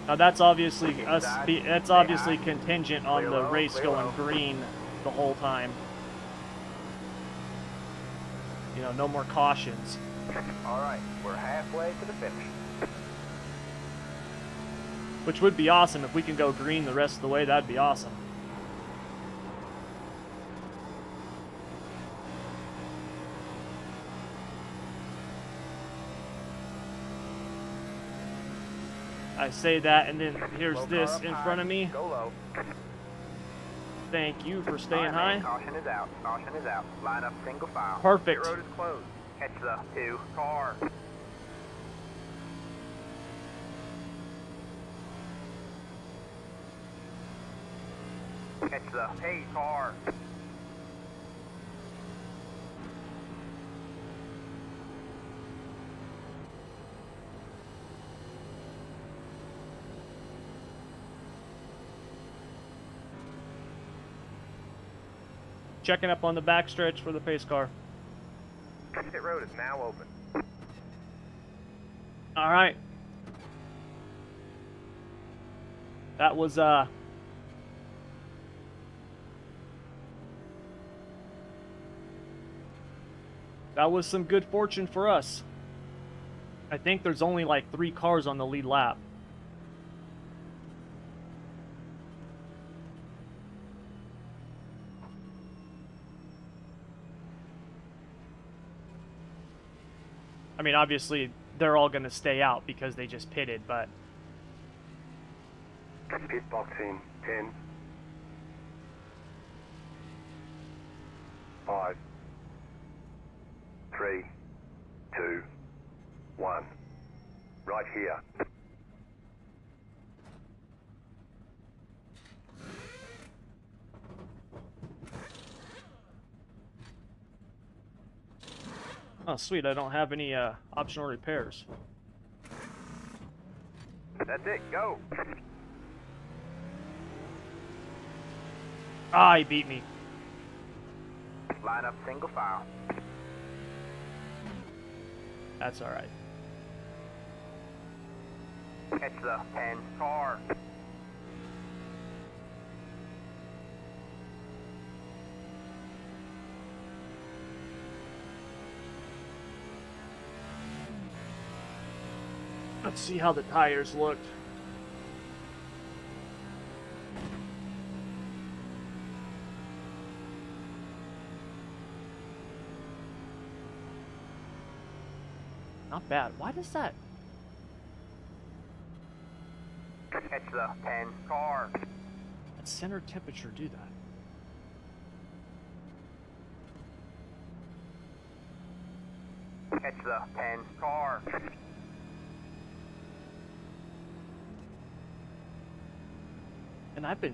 Now that's obviously contingent on the race going green the whole time. You know, no more cautions. All right, we're halfway to the finish. Which would be awesome if we can go green the rest of the way. That'd be awesome. I say that, and then here's Low this car up in high. front of me. Go low. Thank you for staying All right, man, high. Caution is out. Caution is out. Line up single file. Perfect. Pit road is closed. Catch the 2 car. Catch the 8 car. Checking up on the backstretch for the pace car. Pit road is now open. All right. That was some good fortune for us. I think there's only like 3 cars on the lead lap. I mean, obviously, they're all going to stay out because they just pitted, but... Pit box in 10, 5, 3, 2, 1. Right here. Oh, sweet, I don't have any optional repairs. That's it, go. Ah, he beat me. Line up single file. That's alright. Catch the 10 car. Let's see how the tires looked. Not bad. Why does that... Catch the 10 car. that center temperature do that? Catch the 10 car. And I've been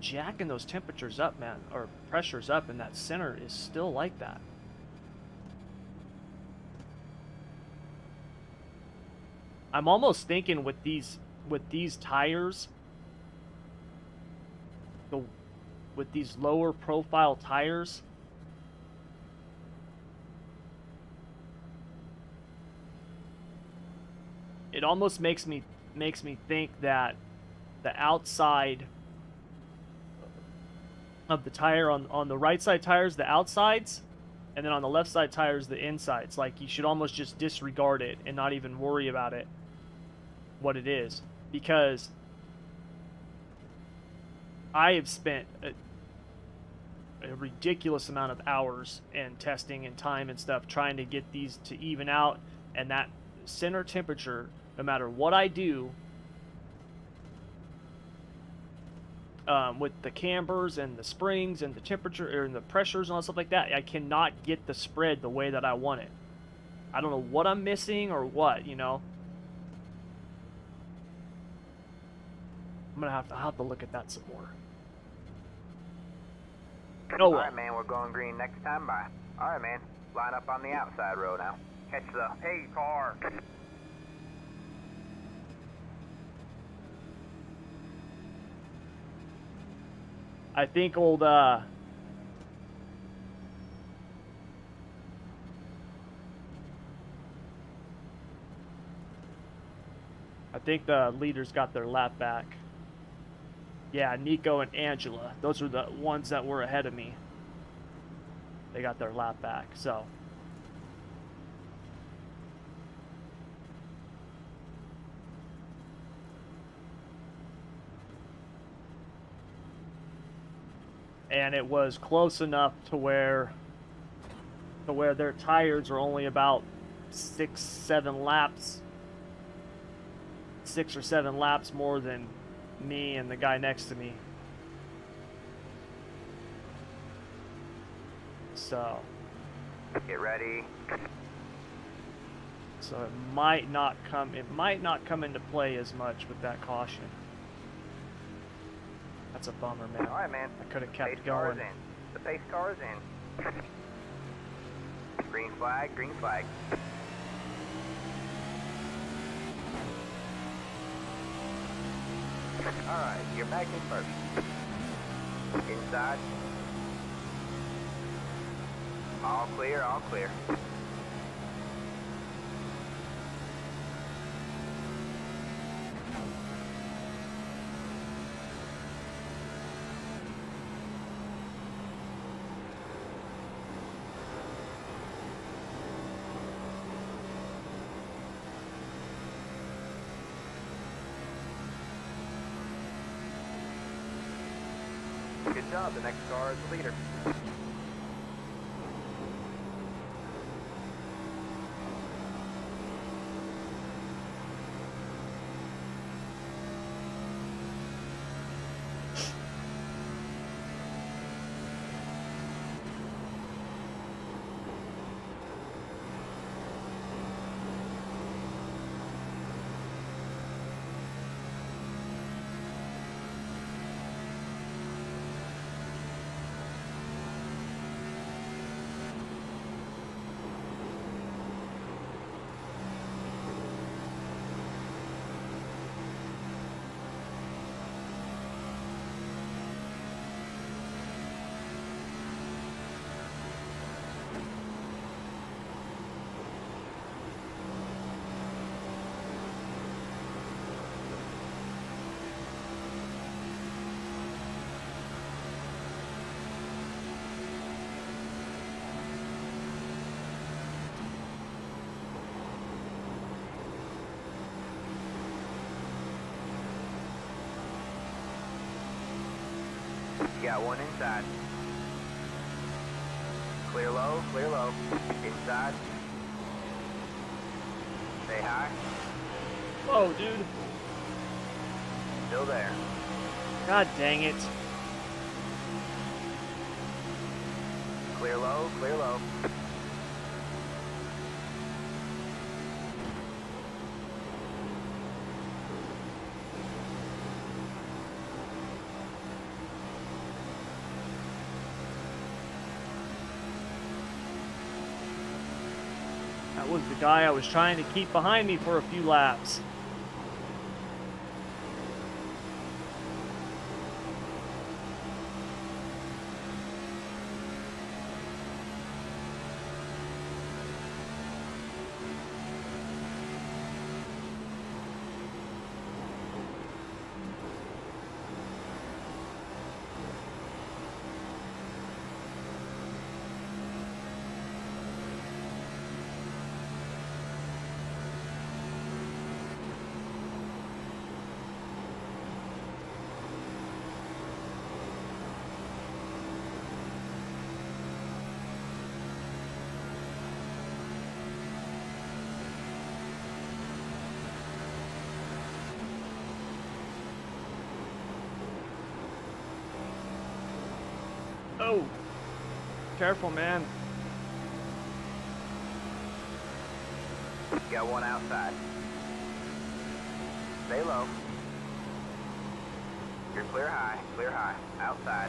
jacking those temperatures up, man, or pressures up, and that center is still like that. I'm almost thinking with these tires, with these lower profile tires, it almost makes me think that the outside of the tire on the right side tires, the outsides, and then on the left side tires, the insides. Like, you should almost just disregard it and not even worry about it, what it is, because I have spent a ridiculous amount of hours and testing and time and stuff trying to get these to even out, and that center temperature, no matter what I do, with the cambers and the springs and the temperature and the pressures and all stuff like that, I cannot get the spread the way that I want it. I don't know what I'm missing or what, you know. I'll have to look at that some more. Oh well. Alright, man, we're going green next time by. Alright, man, line up on the outside row now. Catch the A car. I think old I think the leaders got their lap back. Yeah, Nico and Angela. Those are the ones that were ahead of me. They got their lap back, so. And it was close enough to where their tires are only about 6 or 7 laps more than me and the guy next to me. So Get ready. it might not come into play as much with that caution. That's a bummer, man. Alright, man. I could have Pace kept car is going. in. The pace car is in. Green flag, green flag. Alright, you're back in first. Inside. All clear, all clear. Good job, the next car is the leader. You got one inside. Clear low, clear low. Inside. Stay high. Whoa, dude. Still there. God dang it. Clear low, clear low. That was the guy I was trying to keep behind me for a few laps. Oh, careful, man. Got one outside. Stay low. You're clear high, outside.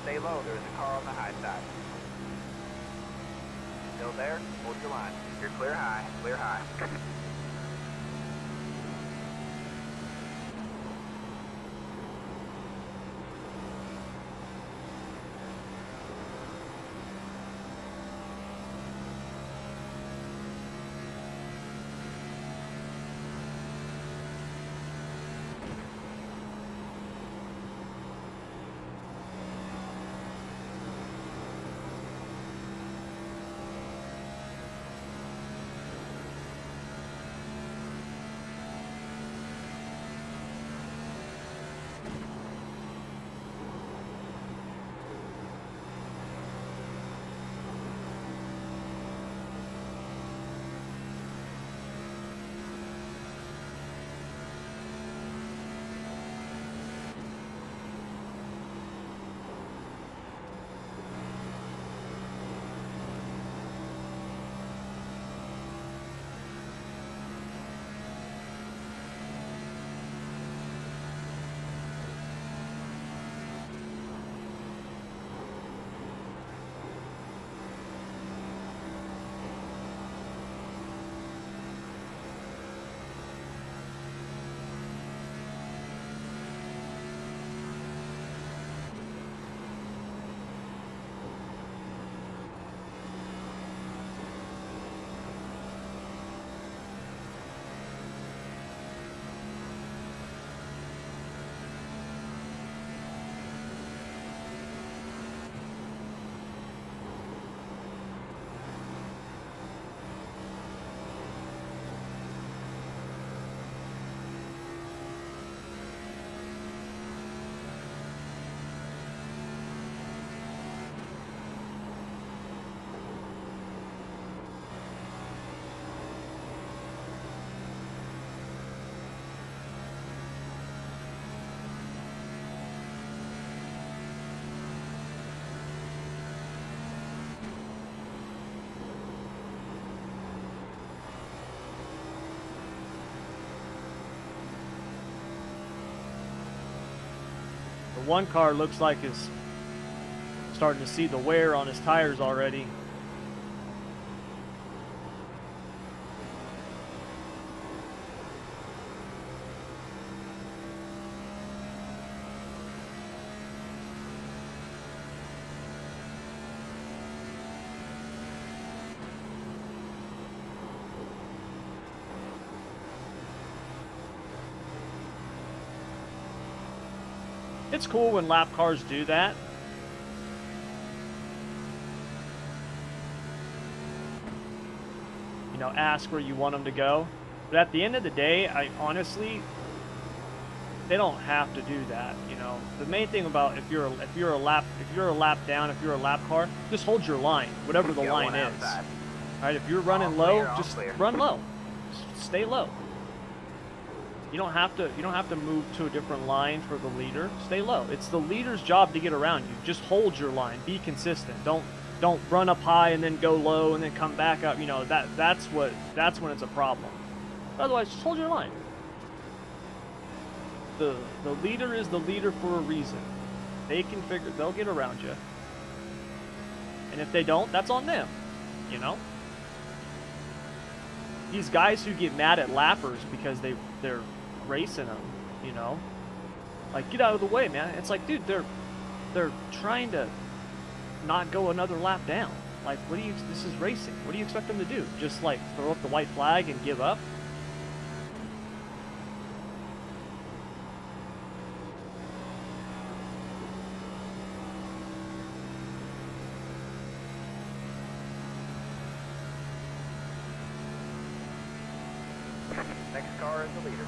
Stay low, there's a car on the high side. Still there? Hold your line. You're clear high, clear high. The one car looks like is starting to see the wear on his tires already. It's cool when lap cars do that. You know, ask where you want them to go. But at the end of the day, I honestly, they don't have to do that. You know, the main thing about if you're a lap down, if you're a lap car, just hold your line, whatever the line is. Outside. All right, if you're running low, just run low. Just stay low. You don't have to move to a different line for the leader. Stay low. It's the leader's job to get around you. Just hold your line. Be consistent. Don't run up high and then go low and then come back up. You know, that's when it's a problem. Otherwise, just hold your line. The leader is the leader for a reason. They'll get around you. And if they don't, that's on them. You know? These guys who get mad at lappers because they're racing them, you know, like, get out of the way, man. It's like, dude, they're trying to not go another lap down. Like, this is racing. What do you expect them to do? Just like throw up the white flag and give up? Next car is the leader.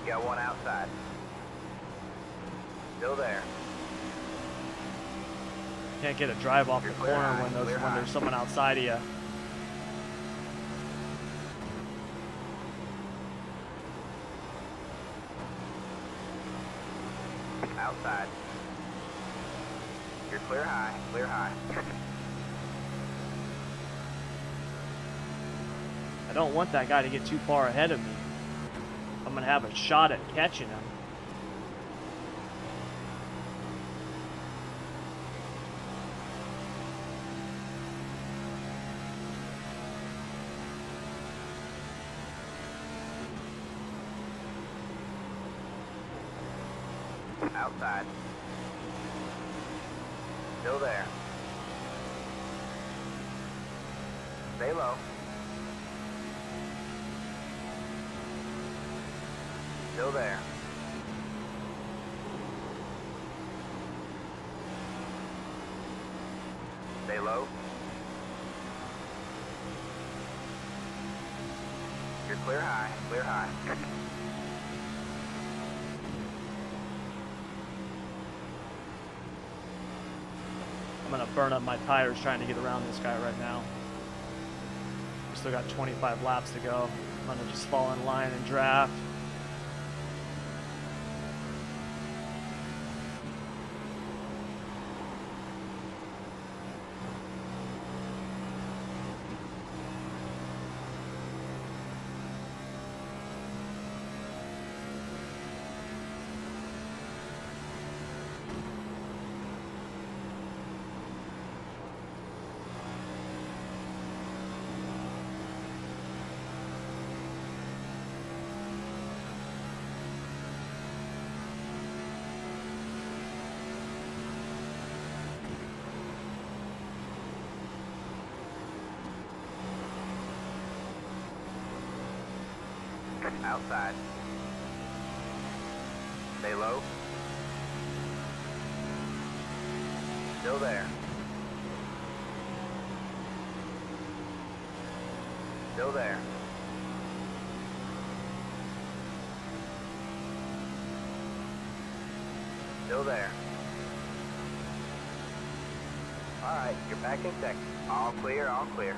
Got one outside. Still there. Can't get a drive off You're the clear corner high, when clear high. there's someone outside of you. Outside. You're clear high, clear high. I don't want that guy to get too far ahead of me. I'm gonna have a shot at catching him. Outside. Still there. Stay low. Still there. Stay low. You're clear high, clear high. I'm gonna burn up my tires trying to get around this guy right now. We still got 25 laps to go. I'm gonna just fall in line and draft. Outside. Stay low. Still there. Still there. Still there. Alright, you're back in second. All clear, all clear.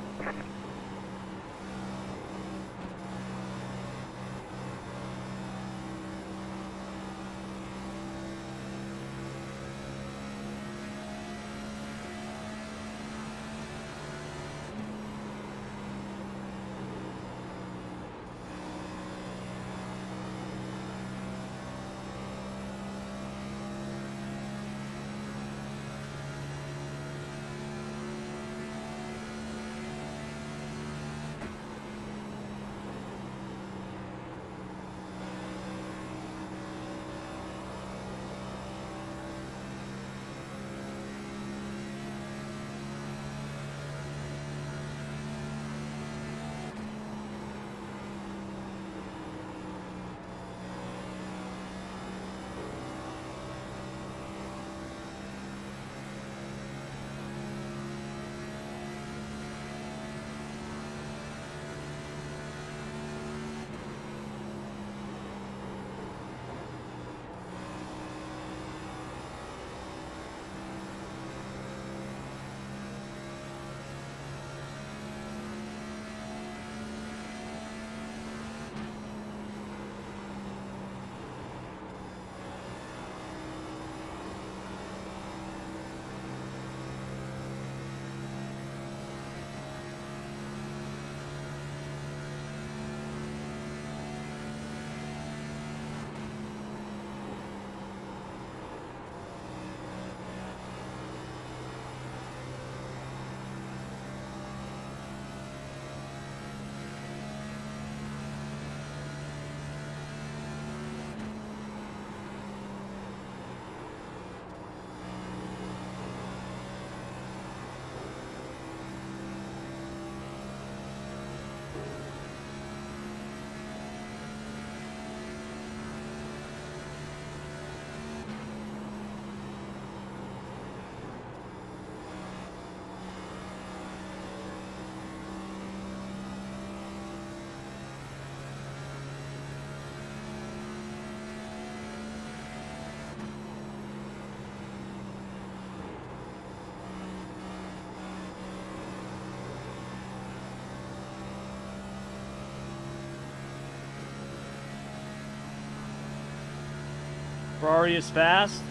Ferrari is fast.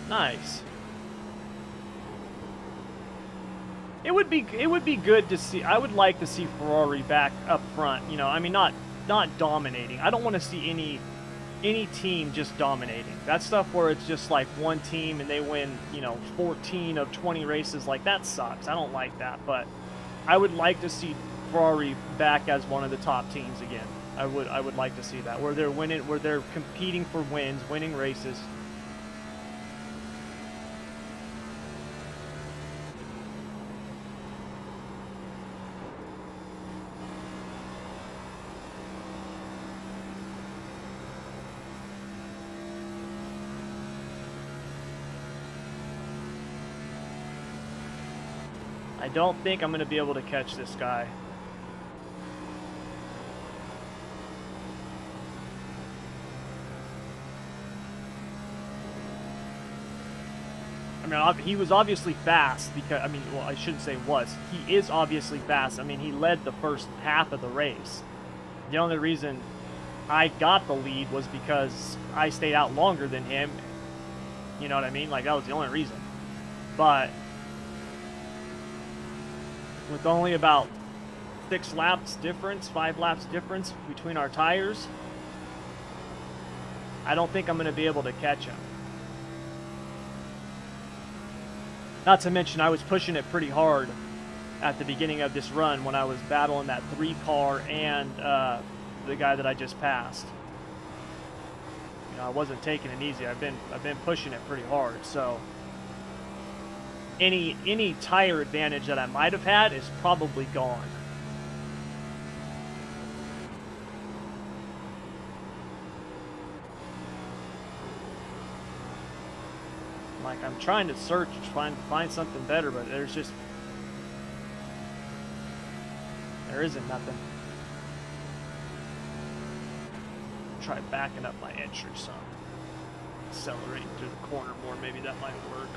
Nice. It would be good to see. I would like to see Ferrari back up front. You know, I mean, not dominating. I don't want to see any team just dominating. That stuff where it's just like one team and they win, you know, 14 of 20 races, like that sucks. I don't like that. But I would like to see Ferrari back as one of the top teams again. I would like to see that, where they're winning, where they're competing for wins, winning races. I don't think I'm going to be able to catch this guy. I mean, he was obviously fast because, I mean, well, I shouldn't say was. He is obviously fast. I mean, he led the first half of the race. The only reason I got the lead was because I stayed out longer than him. You know what I mean? Like, that was the only reason. But with only about 6 laps difference, 5 laps difference between our tires, I don't think I'm going to be able to catch him. Not to mention, I was pushing it pretty hard at the beginning of this run when I was battling that 3 car and the guy that I just passed. You know, I wasn't taking it easy. I've been pushing it pretty hard. So any tire advantage that I might have had is probably gone. Like, I'm trying to search and find something better, but there isn't nothing. Try backing up my entry some. accelerating through the corner more. Maybe that might work.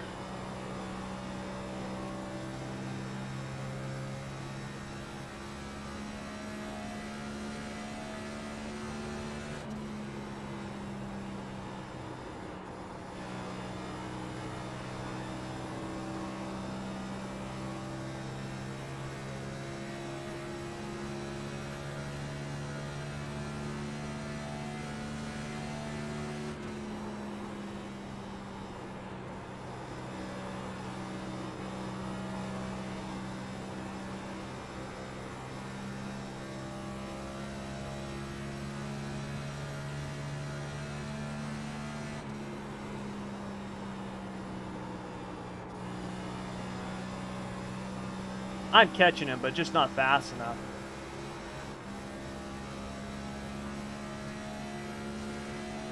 I'm catching him, but just not fast enough.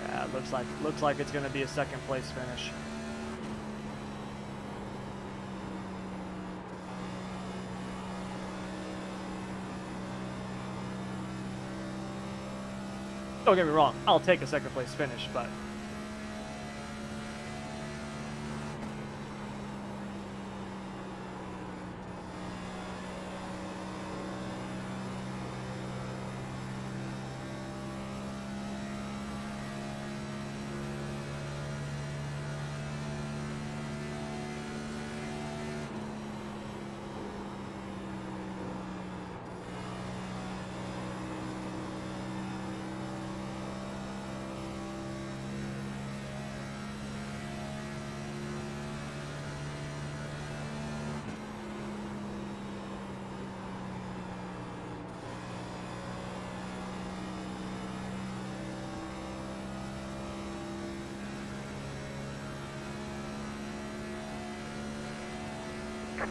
Yeah, it looks like it's going to be a second place finish. Don't get me wrong, I'll take a second place finish, but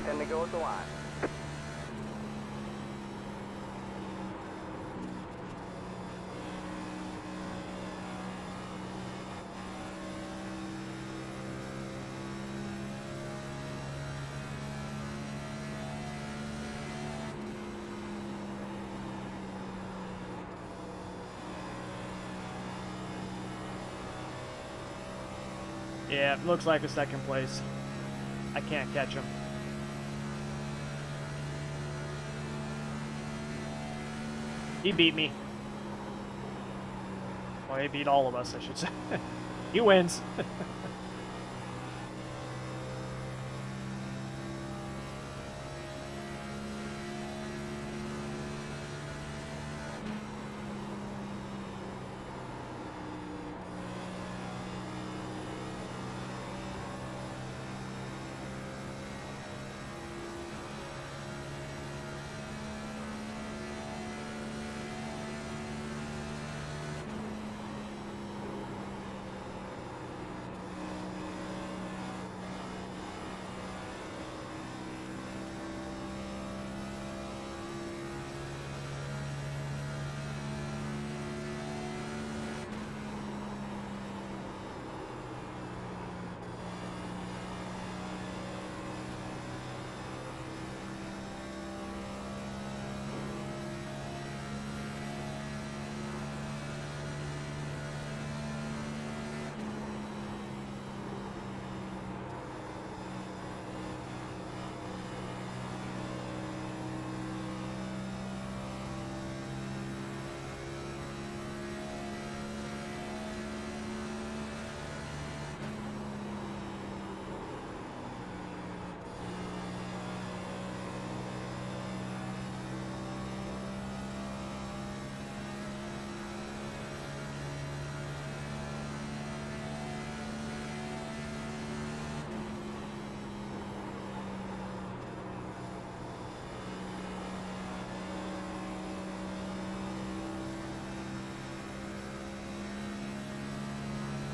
Ten to go at the line. yeah, it looks like a second place. I can't catch him. He beat me. Well, he beat all of us, I should say. He wins.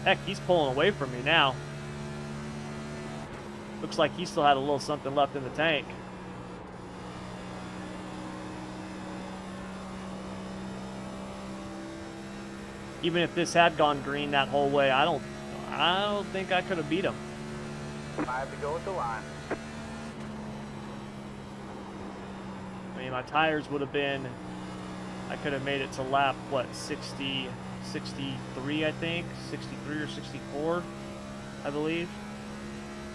Heck, he's pulling away from me now. Looks like he still had a little something left in the tank. Even if this had gone green that whole way, I don't think I could have beat him. 5 to go at the line. I mean, my tires would have been, I could have made it to lap, what, 60, 63, I think, 63 or 64, I believe.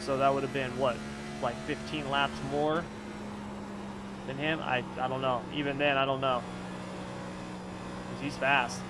So that would have been what, like 15 laps more than him. I don't know. Even then, I don't know. 'Cause he's fast.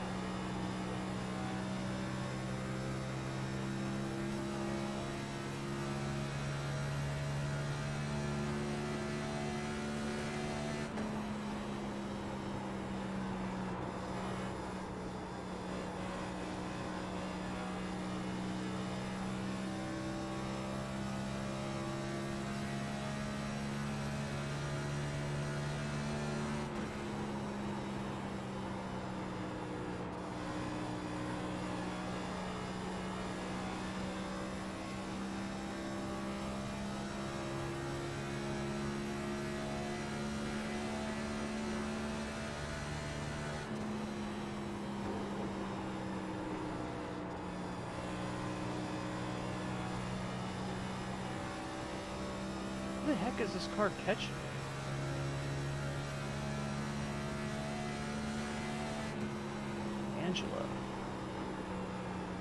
What the heck is this car catching?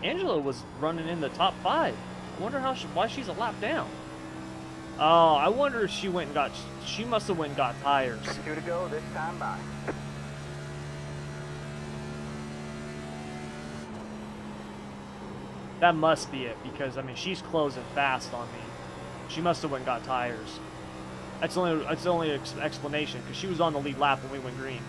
Angela was running in the top 5. I wonder why she's a lap down. Oh, I wonder if she went and got. She must have went and got tires. 2 to go this time by. That must be it, because I mean she's closing fast on me. She must have went and got tires. That's the only explanation, because she was on the lead lap when we went green.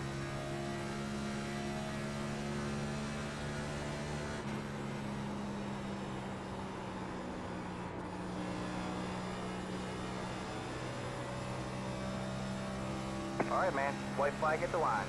All right, man. White flag at the line.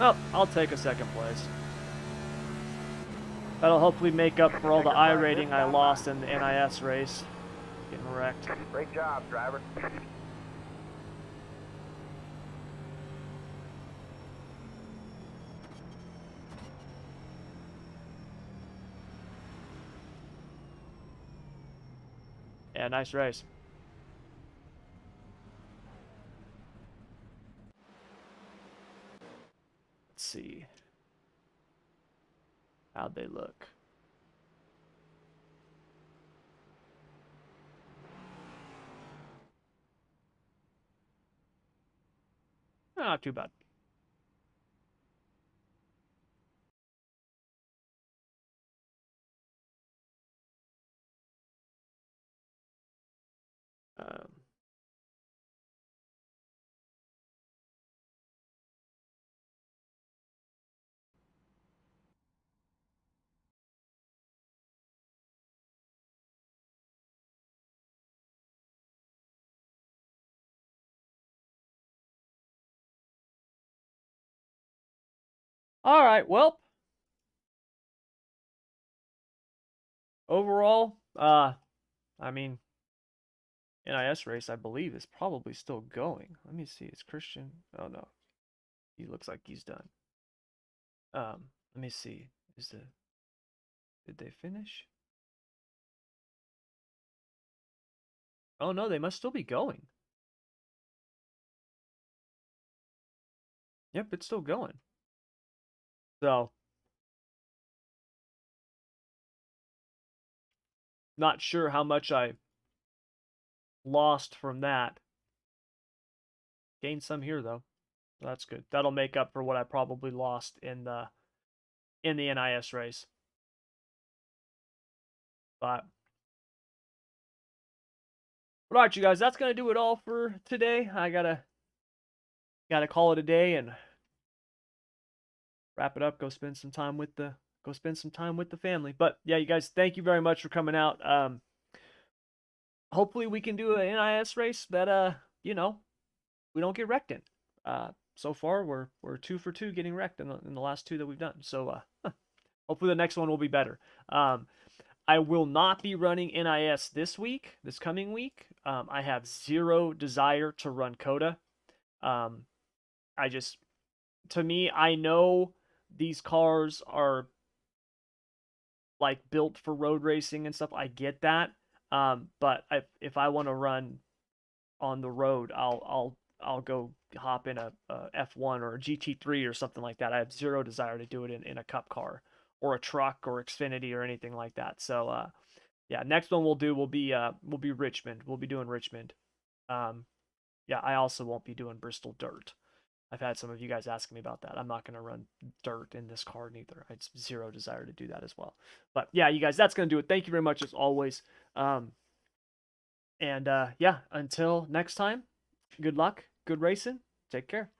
Oh, I'll take a second place. That'll hopefully make up for all the I rating I lost in the NIS race. Getting wrecked. Great job, driver. Yeah, nice race. Let's see. How'd they look? Not too bad. Um, all right, well, overall, I mean, NIS race, I believe, is probably still going. Let me see. Is Christian? Oh no, he looks like he's done. Let me see. Did they finish? Oh no, they must still be going. Yep, it's still going. So, not sure how much I lost from that. Gained some here though. That's good. That'll make up for what I probably lost in the NIS race. But all right, you guys, that's gonna do it all for today. I gotta call it a day and wrap it up. Go spend some time with the family. But yeah, you guys, thank you very much for coming out. Hopefully we can do an NIS race that we don't get wrecked in. so far we're 2 for 2 getting wrecked in the last 2 that we've done. So hopefully the next one will be better. I will not be running NIS this coming week. I have zero desire to run COTA. I just, to me, I know these cars are like built for road racing and stuff. I get that. But if I want to run on the road, I'll go hop in a F1 or a GT3 or something like that. I have zero desire to do it in a cup car or a truck or Xfinity or anything like that. So yeah, next one will be Richmond. We'll be doing Richmond. Yeah, I also won't be doing Bristol Dirt. I've had some of you guys asking me about that. I'm not going to run dirt in this car neither. I have zero desire to do that as well. But yeah, you guys, that's going to do it. Thank you very much as always. Yeah, until next time, good luck, good racing. Take care.